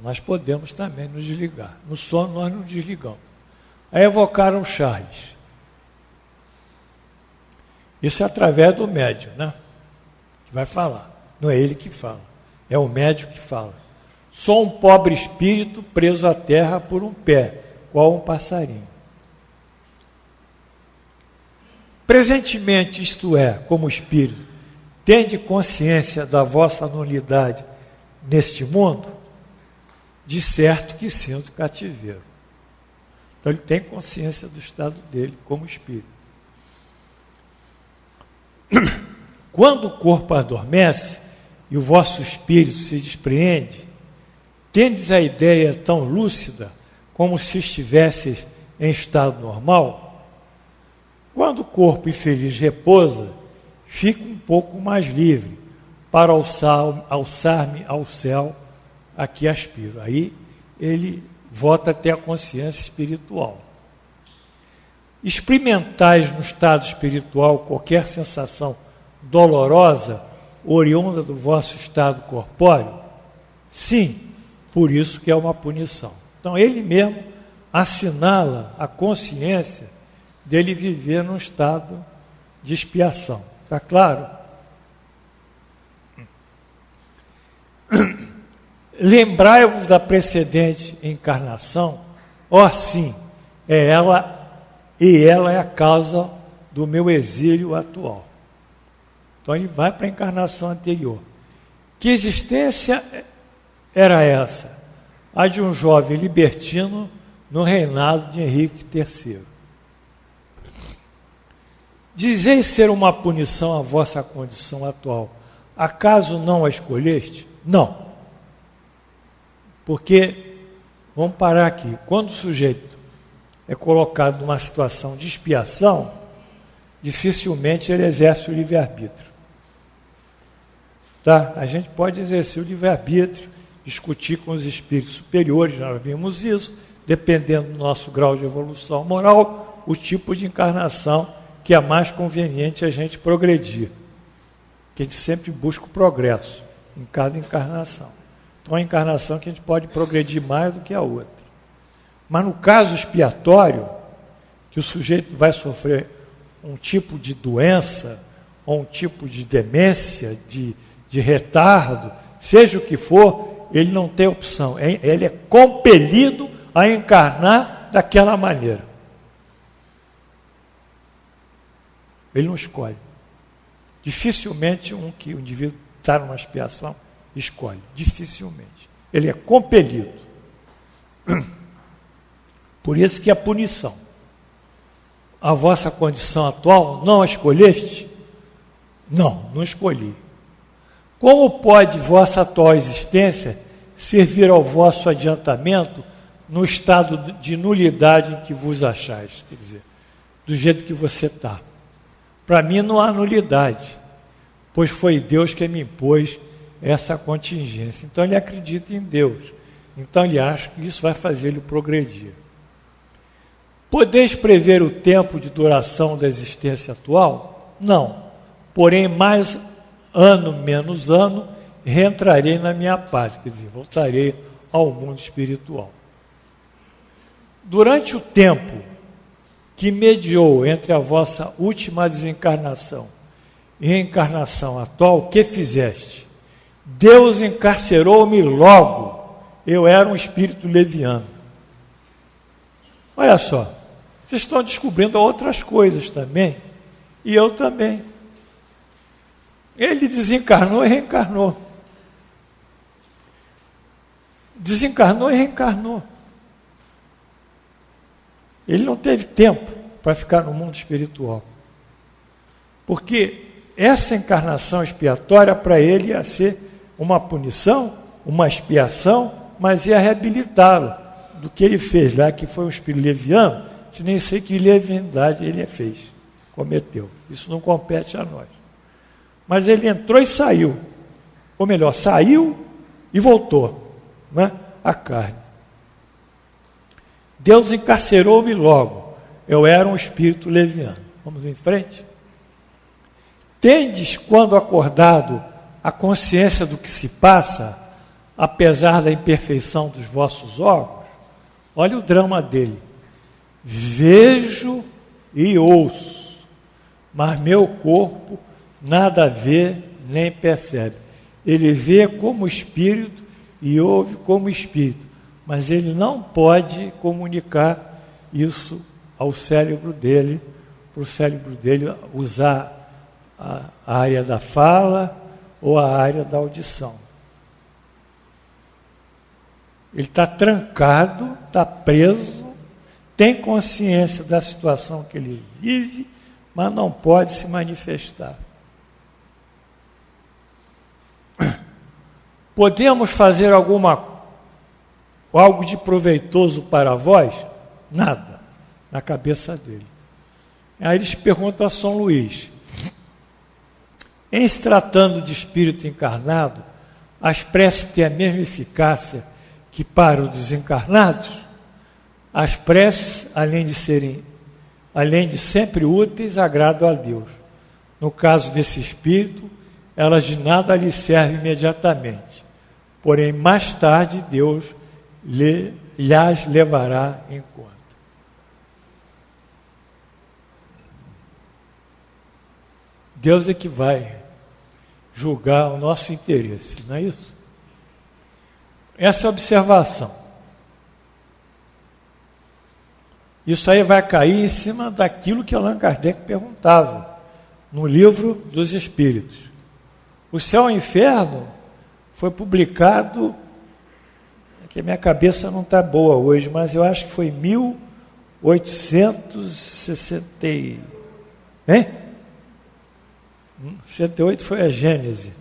Nós podemos também nos desligar. No sono nós não desligamos. Aí evocaram Charles. Isso é através do médium, né? Que vai falar. Não é ele que fala. É o médium que fala. Sou um pobre espírito preso à terra por um pé, qual um passarinho. Presentemente, isto é, como espírito, tende consciência da vossa nulidade neste mundo? De certo que sinto cativeiro. Então ele tem consciência do estado dele como espírito. Quando o corpo adormece e o vosso espírito se despreende, tendes a ideia tão lúcida como se estivesseis em estado normal? Quando o corpo infeliz repousa, fico um pouco mais livre para alçar-me ao céu a que aspiro. Aí ele volta a ter a consciência espiritual. Experimentais no estado espiritual qualquer sensação dolorosa, oriunda do vosso estado corpóreo? Sim, por isso que é uma punição. Então ele mesmo assinala a consciência dele viver num estado de expiação. Está claro? Lembrai-vos da precedente encarnação, ó sim, é ela, e ela é a causa do meu exílio atual. Então ele vai para a encarnação anterior. Que existência era essa? A de um jovem libertino no reinado de Henrique III. Dizeis ser uma punição a vossa condição atual. Acaso não a escolheste? Não. Porque, vamos parar aqui, quando o sujeito é colocado numa situação de expiação, dificilmente ele exerce o livre-arbítrio. Tá? A gente pode exercer o livre-arbítrio, discutir com os espíritos superiores, nós vimos isso, dependendo do nosso grau de evolução moral, o tipo de encarnação que é mais conveniente a gente progredir. Que a gente sempre busca o progresso em cada encarnação. Então, a encarnação que a gente pode progredir mais do que a outra. Mas no caso expiatório, que o sujeito vai sofrer um tipo de doença, ou um tipo de demência, de retardo, seja o que for, ele não tem opção. Ele é compelido a encarnar daquela maneira. Ele não escolhe. Dificilmente o indivíduo está numa expiação escolhe. Dificilmente. Ele é compelido. Por isso que a punição. A vossa condição atual não a escolheste? Não escolhi. Como pode vossa atual existência servir ao vosso adiantamento no estado de nulidade em que vos achais? Quer dizer, do jeito que você está. Para mim não há nulidade, pois foi Deus que me impôs essa contingência. Então ele acredita em Deus. Então ele acha que isso vai fazer ele progredir. Podeis prever o tempo de duração da existência atual? Não. Porém, mais ano, menos ano, reentrarei na minha pátria, quer dizer, voltarei ao mundo espiritual. Durante o tempo que mediou entre a vossa última desencarnação e a encarnação atual, o que fizeste? Deus encarcerou-me logo. Eu era um espírito leviano. Olha só, vocês estão descobrindo outras coisas também, e eu também. Ele desencarnou e reencarnou. Desencarnou e reencarnou. Ele não teve tempo para ficar no mundo espiritual. Porque essa encarnação expiatória para ele ia ser uma punição, uma expiação, mas ia reabilitá-lo do que ele fez lá, que foi um espírito leviano, nem sei que leviandade ele fez, cometeu. Isso não compete a nós. Mas ele entrou e saiu. Ou melhor, saiu e voltou, né? A carne. Deus encarcerou-me logo. Eu era um espírito leviano. Vamos em frente? Tendes, quando acordado, a consciência do que se passa, apesar da imperfeição dos vossos órgãos? Olha o drama dele. Vejo e ouço, mas meu corpo nada vê nem percebe. Ele vê como espírito e ouve como espírito, mas ele não pode comunicar isso ao cérebro dele, para o cérebro dele usar a área da fala ou a área da audição. Ele está trancado, está preso, tem consciência da situação que ele vive, mas não pode se manifestar. Podemos fazer algo de proveitoso para vós? Nada, na cabeça dele. Aí eles perguntam a São Luís, em se tratando de espírito encarnado, as preces têm a mesma eficácia que para os desencarnados? As preces, além de sempre úteis, agradam a Deus. No caso desse espírito, elas de nada lhe servem imediatamente. Porém, mais tarde, Deus lhe lhas levará em conta. Deus é que vai julgar o nosso interesse, não é isso? Essa é a observação. Isso aí vai cair em cima daquilo que Allan Kardec perguntava no Livro dos Espíritos. O Céu e o Inferno foi publicado, que minha cabeça não está boa hoje, mas eu acho que foi 1860. Hein? 68 foi a Gênese.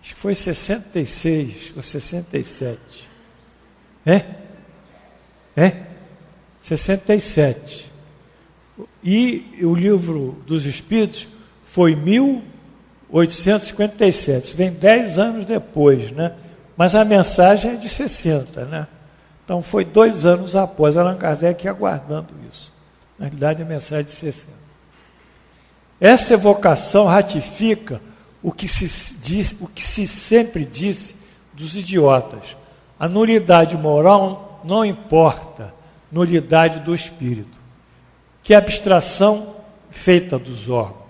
Acho que foi 66 ou 67. É? 67. E o Livro dos Espíritos foi 1857. Vem 10 anos depois, né? Mas a mensagem é de 60, né? Então foi 2 anos após Allan Kardec aguardando isso. Na realidade, a mensagem é de 60. Essa evocação ratifica o que se sempre disse dos idiotas. A nulidade moral não importa, nulidade do espírito, que é abstração feita dos órgãos.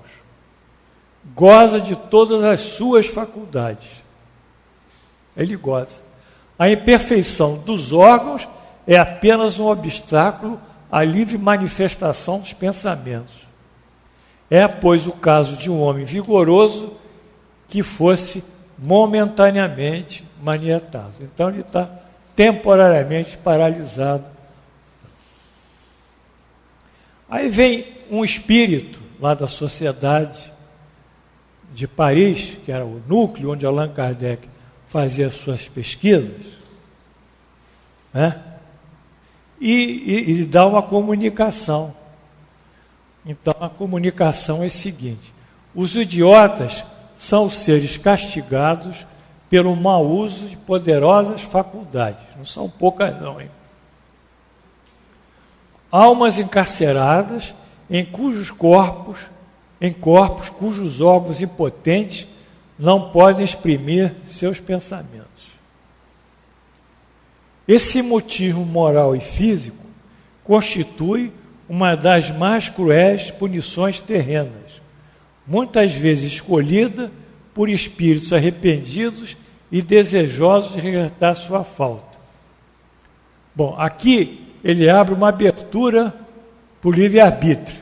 Goza de todas as suas faculdades. Ele goza. A imperfeição dos órgãos é apenas um obstáculo à livre manifestação dos pensamentos. É, pois, o caso de um homem vigoroso que fosse momentaneamente manietado. Então, ele está temporariamente paralisado. Aí vem um espírito lá da Sociedade de Paris, que era o núcleo onde Allan Kardec fazia as suas pesquisas, né? E dá uma comunicação. Então, a comunicação é a seguinte: os idiotas são os seres castigados pelo mau uso de poderosas faculdades. Não são poucas não, hein? Almas encarceradas em corpos cujos órgãos impotentes não podem exprimir seus pensamentos. Esse motivo moral e físico constitui uma das mais cruéis punições terrenas, muitas vezes escolhida por espíritos arrependidos e desejosos de resgatar sua falta. Bom, aqui ele abre uma abertura para o livre-arbítrio,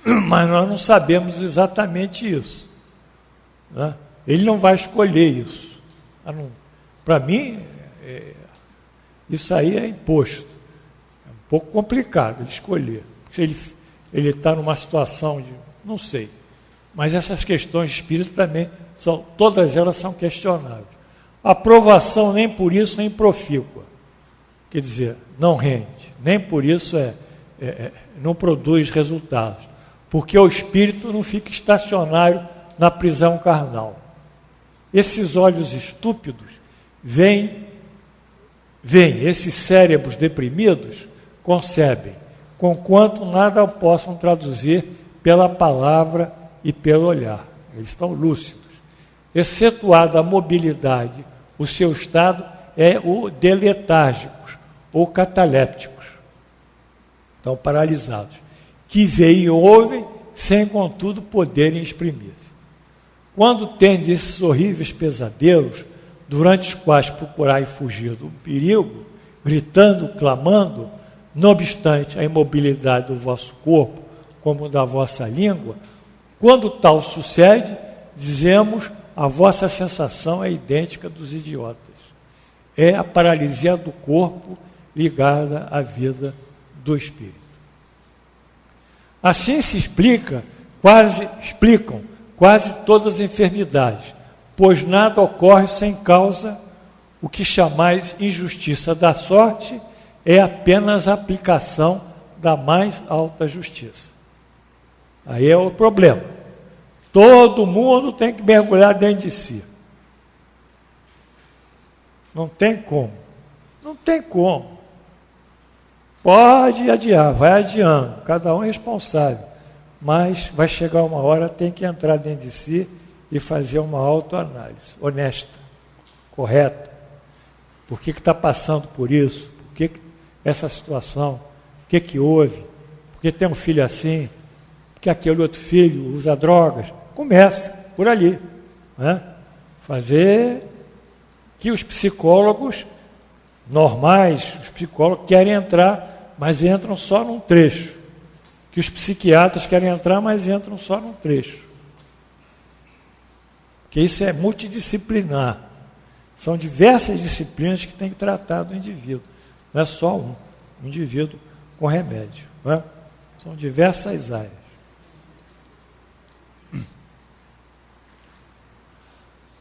mas nós não sabemos exatamente isso, né? Ele não vai escolher isso. Para mim, isso aí é imposto. É um pouco complicado ele escolher. Se ele está numa situação de... não sei. Mas essas questões de espírito também todas elas são questionáveis. A aprovação nem por isso nem profícua. Quer dizer, não rende. Nem por isso não produz resultados. Porque o espírito não fica estacionário na prisão carnal. Esses olhos estúpidos veem, esses cérebros deprimidos concebem, conquanto nada possam traduzir pela palavra e pelo olhar. Eles estão lúcidos. Excetuada a mobilidade, o seu estado é o de letárgicos ou catalépticos. Estão paralisados. Que veem e ouvem, sem contudo poderem exprimir-se. Quando tendes esses horríveis pesadelos, durante os quais procurai fugir do perigo, gritando, clamando, não obstante a imobilidade do vosso corpo, como da vossa língua, quando tal sucede, dizemos, a vossa sensação é idêntica dos idiotas. É a paralisia do corpo ligada à vida do espírito. Assim se explicam quase todas as enfermidades, pois nada ocorre sem causa. O que chamais injustiça da sorte é apenas a aplicação da mais alta justiça. Aí é o problema. Todo mundo tem que mergulhar dentro de si. Não tem como. Não tem como. Pode adiar, vai adiando, cada um é responsável, mas vai chegar uma hora, tem que entrar dentro de si e fazer uma autoanálise honesta, correta. Por que está passando por isso? Por que essa situação? O que houve? Por que tem um filho assim? Por que aquele outro filho usa drogas? Comece por ali. Né? Fazer que os psicólogos normais, os psicólogos querem entrar, mas entram só num trecho. Que os psiquiatras querem entrar, mas entram só num trecho. Porque isso é multidisciplinar. São diversas disciplinas que têm que tratar do indivíduo. Não é só um indivíduo com remédio. Não é? São diversas áreas.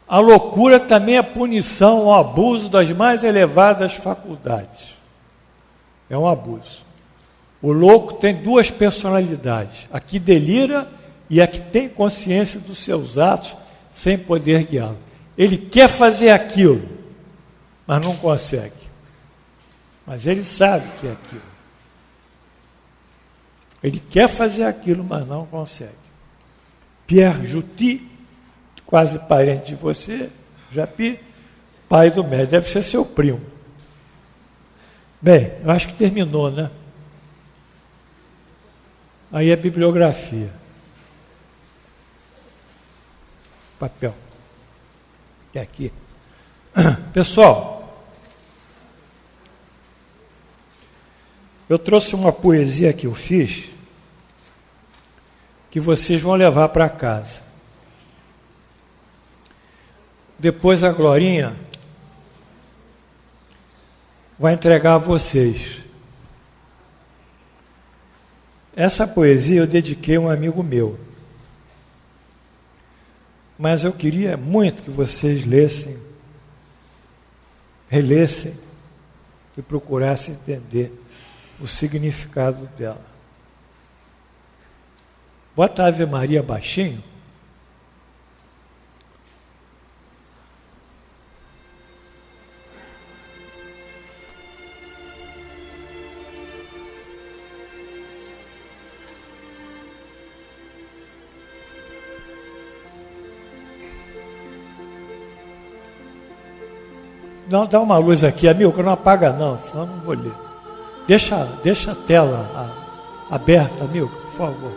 A loucura também é punição ao abuso das mais elevadas faculdades. É um abuso. O louco tem duas personalidades, a que delira e a que tem consciência dos seus atos sem poder guiá-lo. Ele quer fazer aquilo, mas não consegue. Mas ele sabe que é aquilo. Ele quer fazer aquilo, mas não consegue. Pierre Juti, quase parente de você, Japi, pai do médico, deve ser seu primo. Bem, eu acho que terminou, né? Aí a bibliografia. Papel. É aqui. Pessoal, eu trouxe uma poesia que eu fiz, que vocês vão levar para casa. Depois a Glorinha vai entregar a vocês. Essa poesia eu dediquei a um amigo meu. Mas eu queria muito que vocês lessem, relessem e procurassem entender o significado dela. Bota a Ave Maria baixinho. Não, dá uma luz aqui, amigo, não apaga não, senão eu não vou ler. Deixa a tela aberta, amigo, por favor.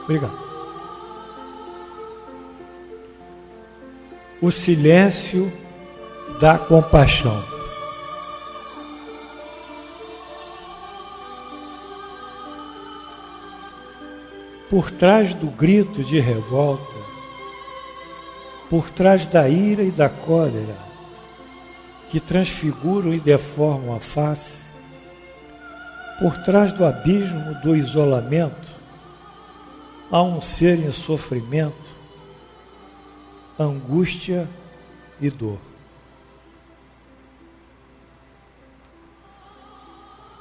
Obrigado. O silêncio da compaixão. Por trás do grito de revolta, por trás da ira e da cólera, que transfiguram e deformam a face, por trás do abismo do isolamento, há um ser em sofrimento, angústia e dor.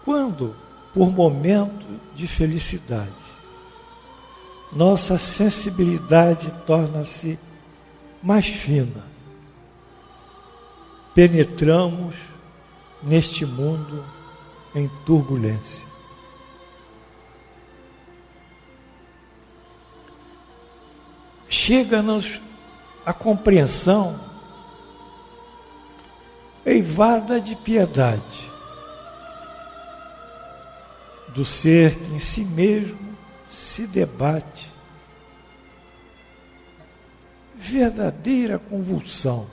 Quando, por momento de felicidade, nossa sensibilidade torna-se mais fina, penetramos neste mundo em turbulência. Chega-nos a compreensão eivada de piedade do ser que em si mesmo se debate, verdadeira convulsão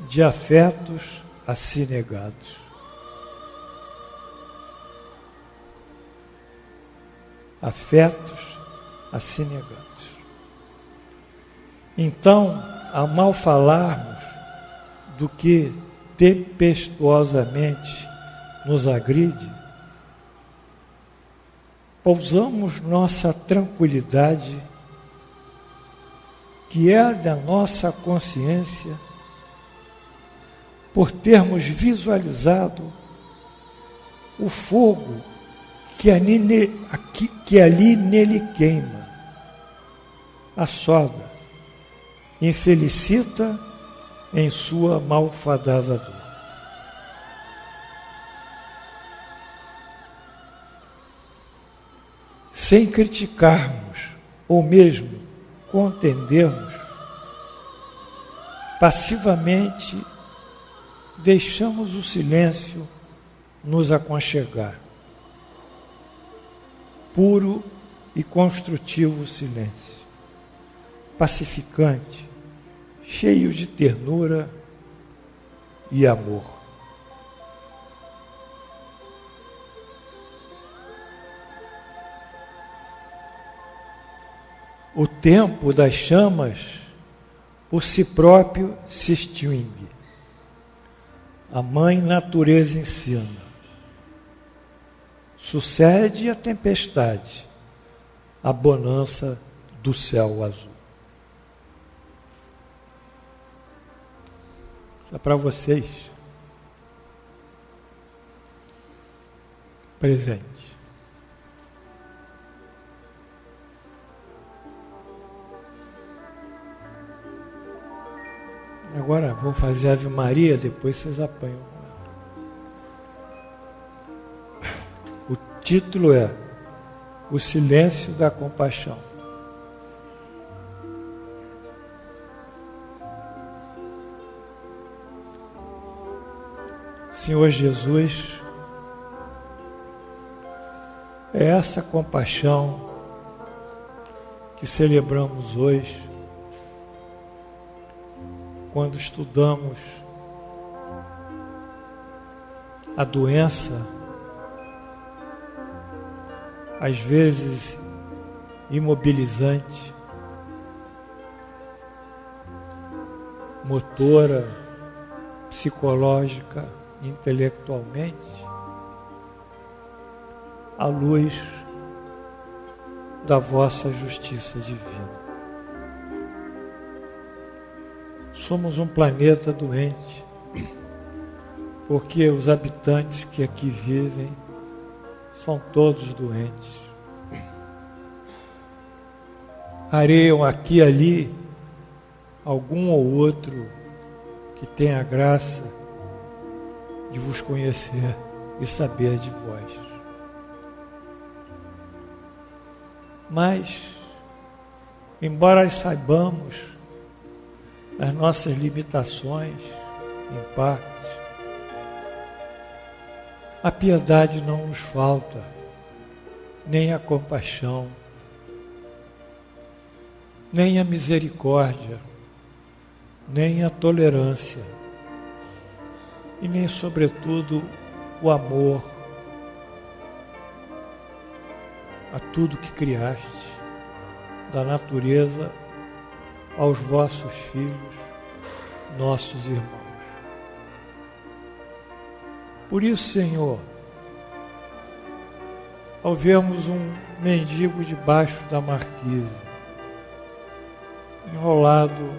de afetos a si negados. Afetos a si negados. Então, a mal falarmos do que tempestuosamente nos agride, pousamos nossa tranquilidade, que é da nossa consciência, por termos visualizado o fogo que ali nele queima, assoda, infelicita em sua malfadada dor. Sem criticarmos ou mesmo contendermos, passivamente deixamos o silêncio nos aconchegar. Puro e construtivo silêncio, pacificante, cheio de ternura e amor. O tempo das chamas, por si próprio, se extingue. A mãe natureza ensina. Sucede a tempestade, a bonança do céu azul. Isso é para vocês. Presente. Agora vou fazer Ave Maria, depois vocês apanham. O título é O Silêncio da Compaixão. Senhor Jesus, é essa compaixão que celebramos hoje, quando estudamos a doença, às vezes imobilizante, motora, psicológica, intelectualmente, à luz da vossa justiça divina. Somos um planeta doente, porque os habitantes que aqui vivem são todos doentes. Areiam aqui e ali algum ou outro que tenha a graça de vos conhecer e saber de vós. Mas, embora saibamos as nossas limitações, em parte, a piedade não nos falta, nem a compaixão, nem a misericórdia, nem a tolerância, e nem, sobretudo, o amor a tudo que criaste, da natureza aos vossos filhos, nossos irmãos. Por isso, Senhor, ao vermos um mendigo debaixo da marquise, enrolado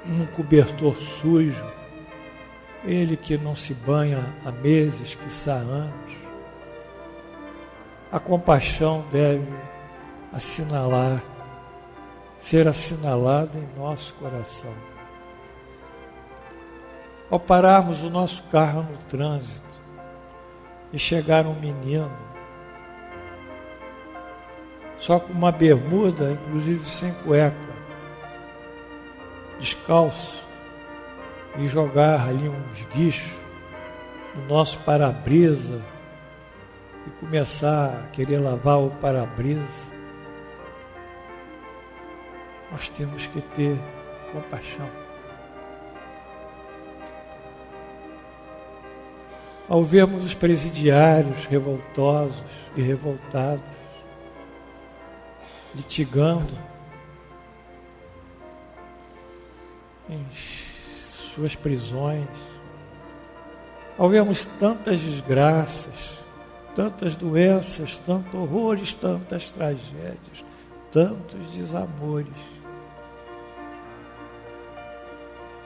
num cobertor sujo, ele que não se banha há meses, quiçá anos, a compaixão deve ser assinalada em nosso coração. Ao pararmos o nosso carro no trânsito e chegar um menino, só com uma bermuda, inclusive sem cueca, descalço, e jogar ali um esguicho no nosso para-brisa e começar a querer lavar o para-brisa, nós temos que ter compaixão. Ao vermos os presidiários revoltosos e revoltados, litigando em suas prisões, ao vermos tantas desgraças, tantas doenças, tantos horrores, tantas tragédias, tantos desamores,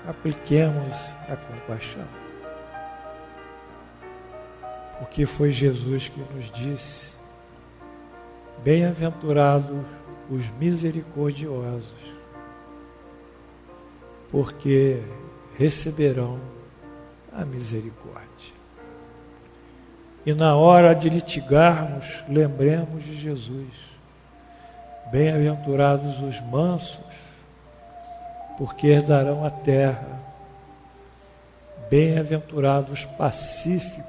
apliquemos a compaixão. Porque foi Jesus que nos disse: bem-aventurados os misericordiosos, porque receberão a misericórdia. E na hora de litigarmos, lembremos de Jesus. Bem-aventurados os mansos, porque herdarão a terra. Bem-aventurados os pacíficos,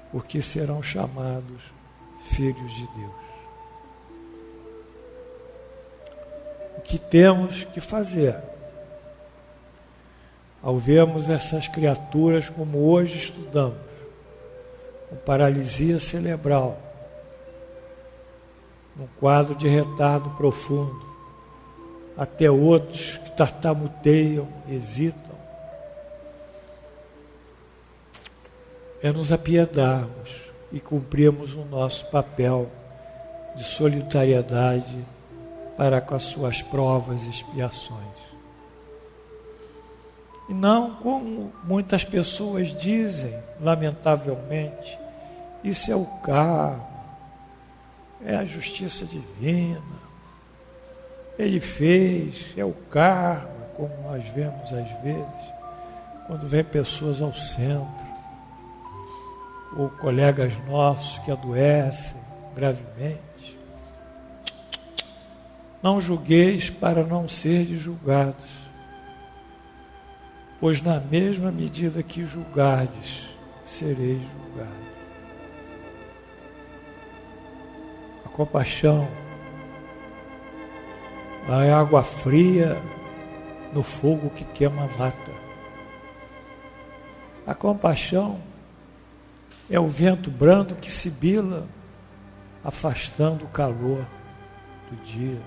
porque serão chamados filhos de Deus. O que temos que fazer ao vermos essas criaturas como hoje estudamos, com paralisia cerebral, num quadro de retardo profundo, até outros que tartamudeiam, hesitam, é nos apiedarmos e cumprirmos o nosso papel de solidariedade para com as suas provas e expiações. E não como muitas pessoas dizem, lamentavelmente, isso é o karma, é a justiça divina, ele fez, é o karma, como nós vemos às vezes, quando vem pessoas ao centro, ou colegas nossos que adoecem gravemente. Não julgueis para não serdes julgados, pois na mesma medida que julgardes, sereis julgados. A compaixão, a água fria no fogo que queima mata. A compaixão é o vento brando que sibila, afastando o calor do dia.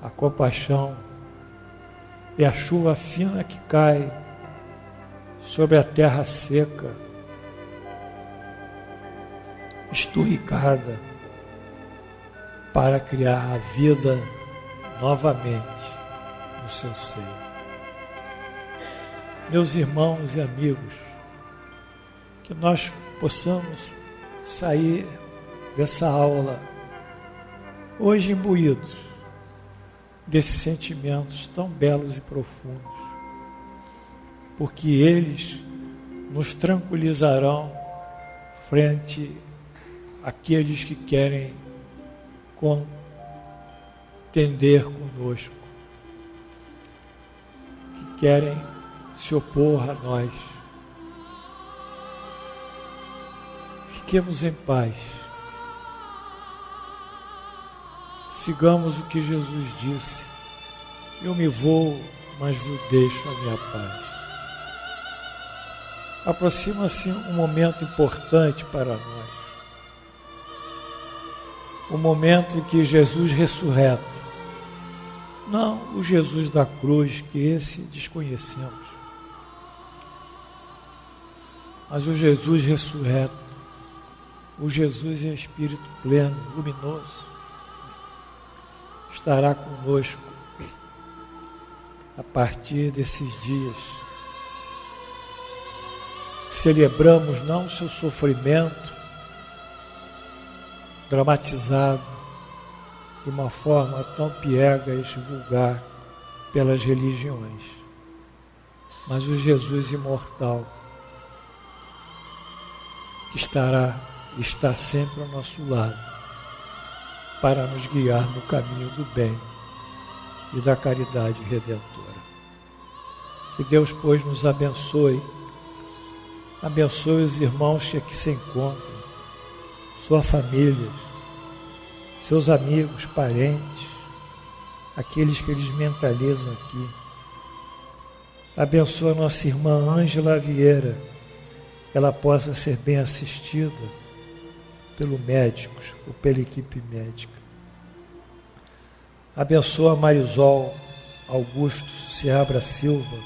A compaixão é a chuva fina que cai sobre a terra seca, esturricada, para criar a vida novamente no seu seio. Meus irmãos e amigos, que nós possamos sair dessa aula hoje imbuídos desses sentimentos tão belos e profundos, porque eles nos tranquilizarão frente àqueles que querem contender conosco, que querem se opor a nós. Fiquemos em paz. Sigamos o que Jesus disse: eu me vou, mas vos deixo a minha paz. Aproxima-se um momento importante para nós. O momento em que Jesus ressurreto, não o Jesus da cruz, que esse desconhecemos, mas o Jesus ressurreto, o Jesus em espírito pleno, luminoso, estará conosco a partir desses dias. Celebramos não o seu sofrimento dramatizado de uma forma tão piegas e vulgar pelas religiões, mas o Jesus imortal que está sempre ao nosso lado para nos guiar no caminho do bem e da caridade redentora. Que Deus, pois, nos abençoe os irmãos que aqui se encontram, suas famílias, seus amigos, parentes, aqueles que eles mentalizam aqui. Abençoa a nossa irmã Ângela Vieira, que ela possa ser bem assistida pelos médicos ou pela equipe médica. Abençoa a Marisol Augusto Seabra Silva,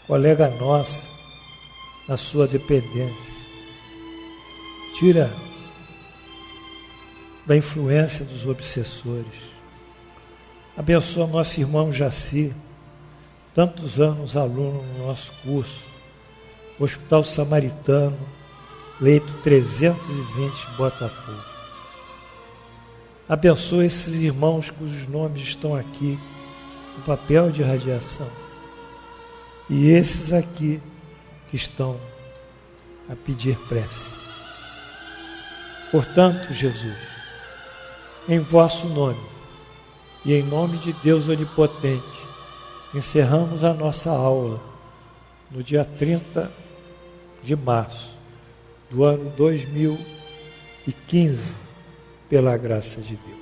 colega nossa, na sua dependência. Tira da influência dos obsessores. Abençoa nosso irmão Jaci, tantos anos aluno no nosso curso, Hospital Samaritano, leito 320, Botafogo. Abençoa esses irmãos cujos nomes estão aqui no papel de radiação. E esses aqui que estão a pedir prece. Portanto, Jesus, em vosso nome e em nome de Deus Onipotente, encerramos a nossa aula no dia 30 de março do ano 2015, pela graça de Deus.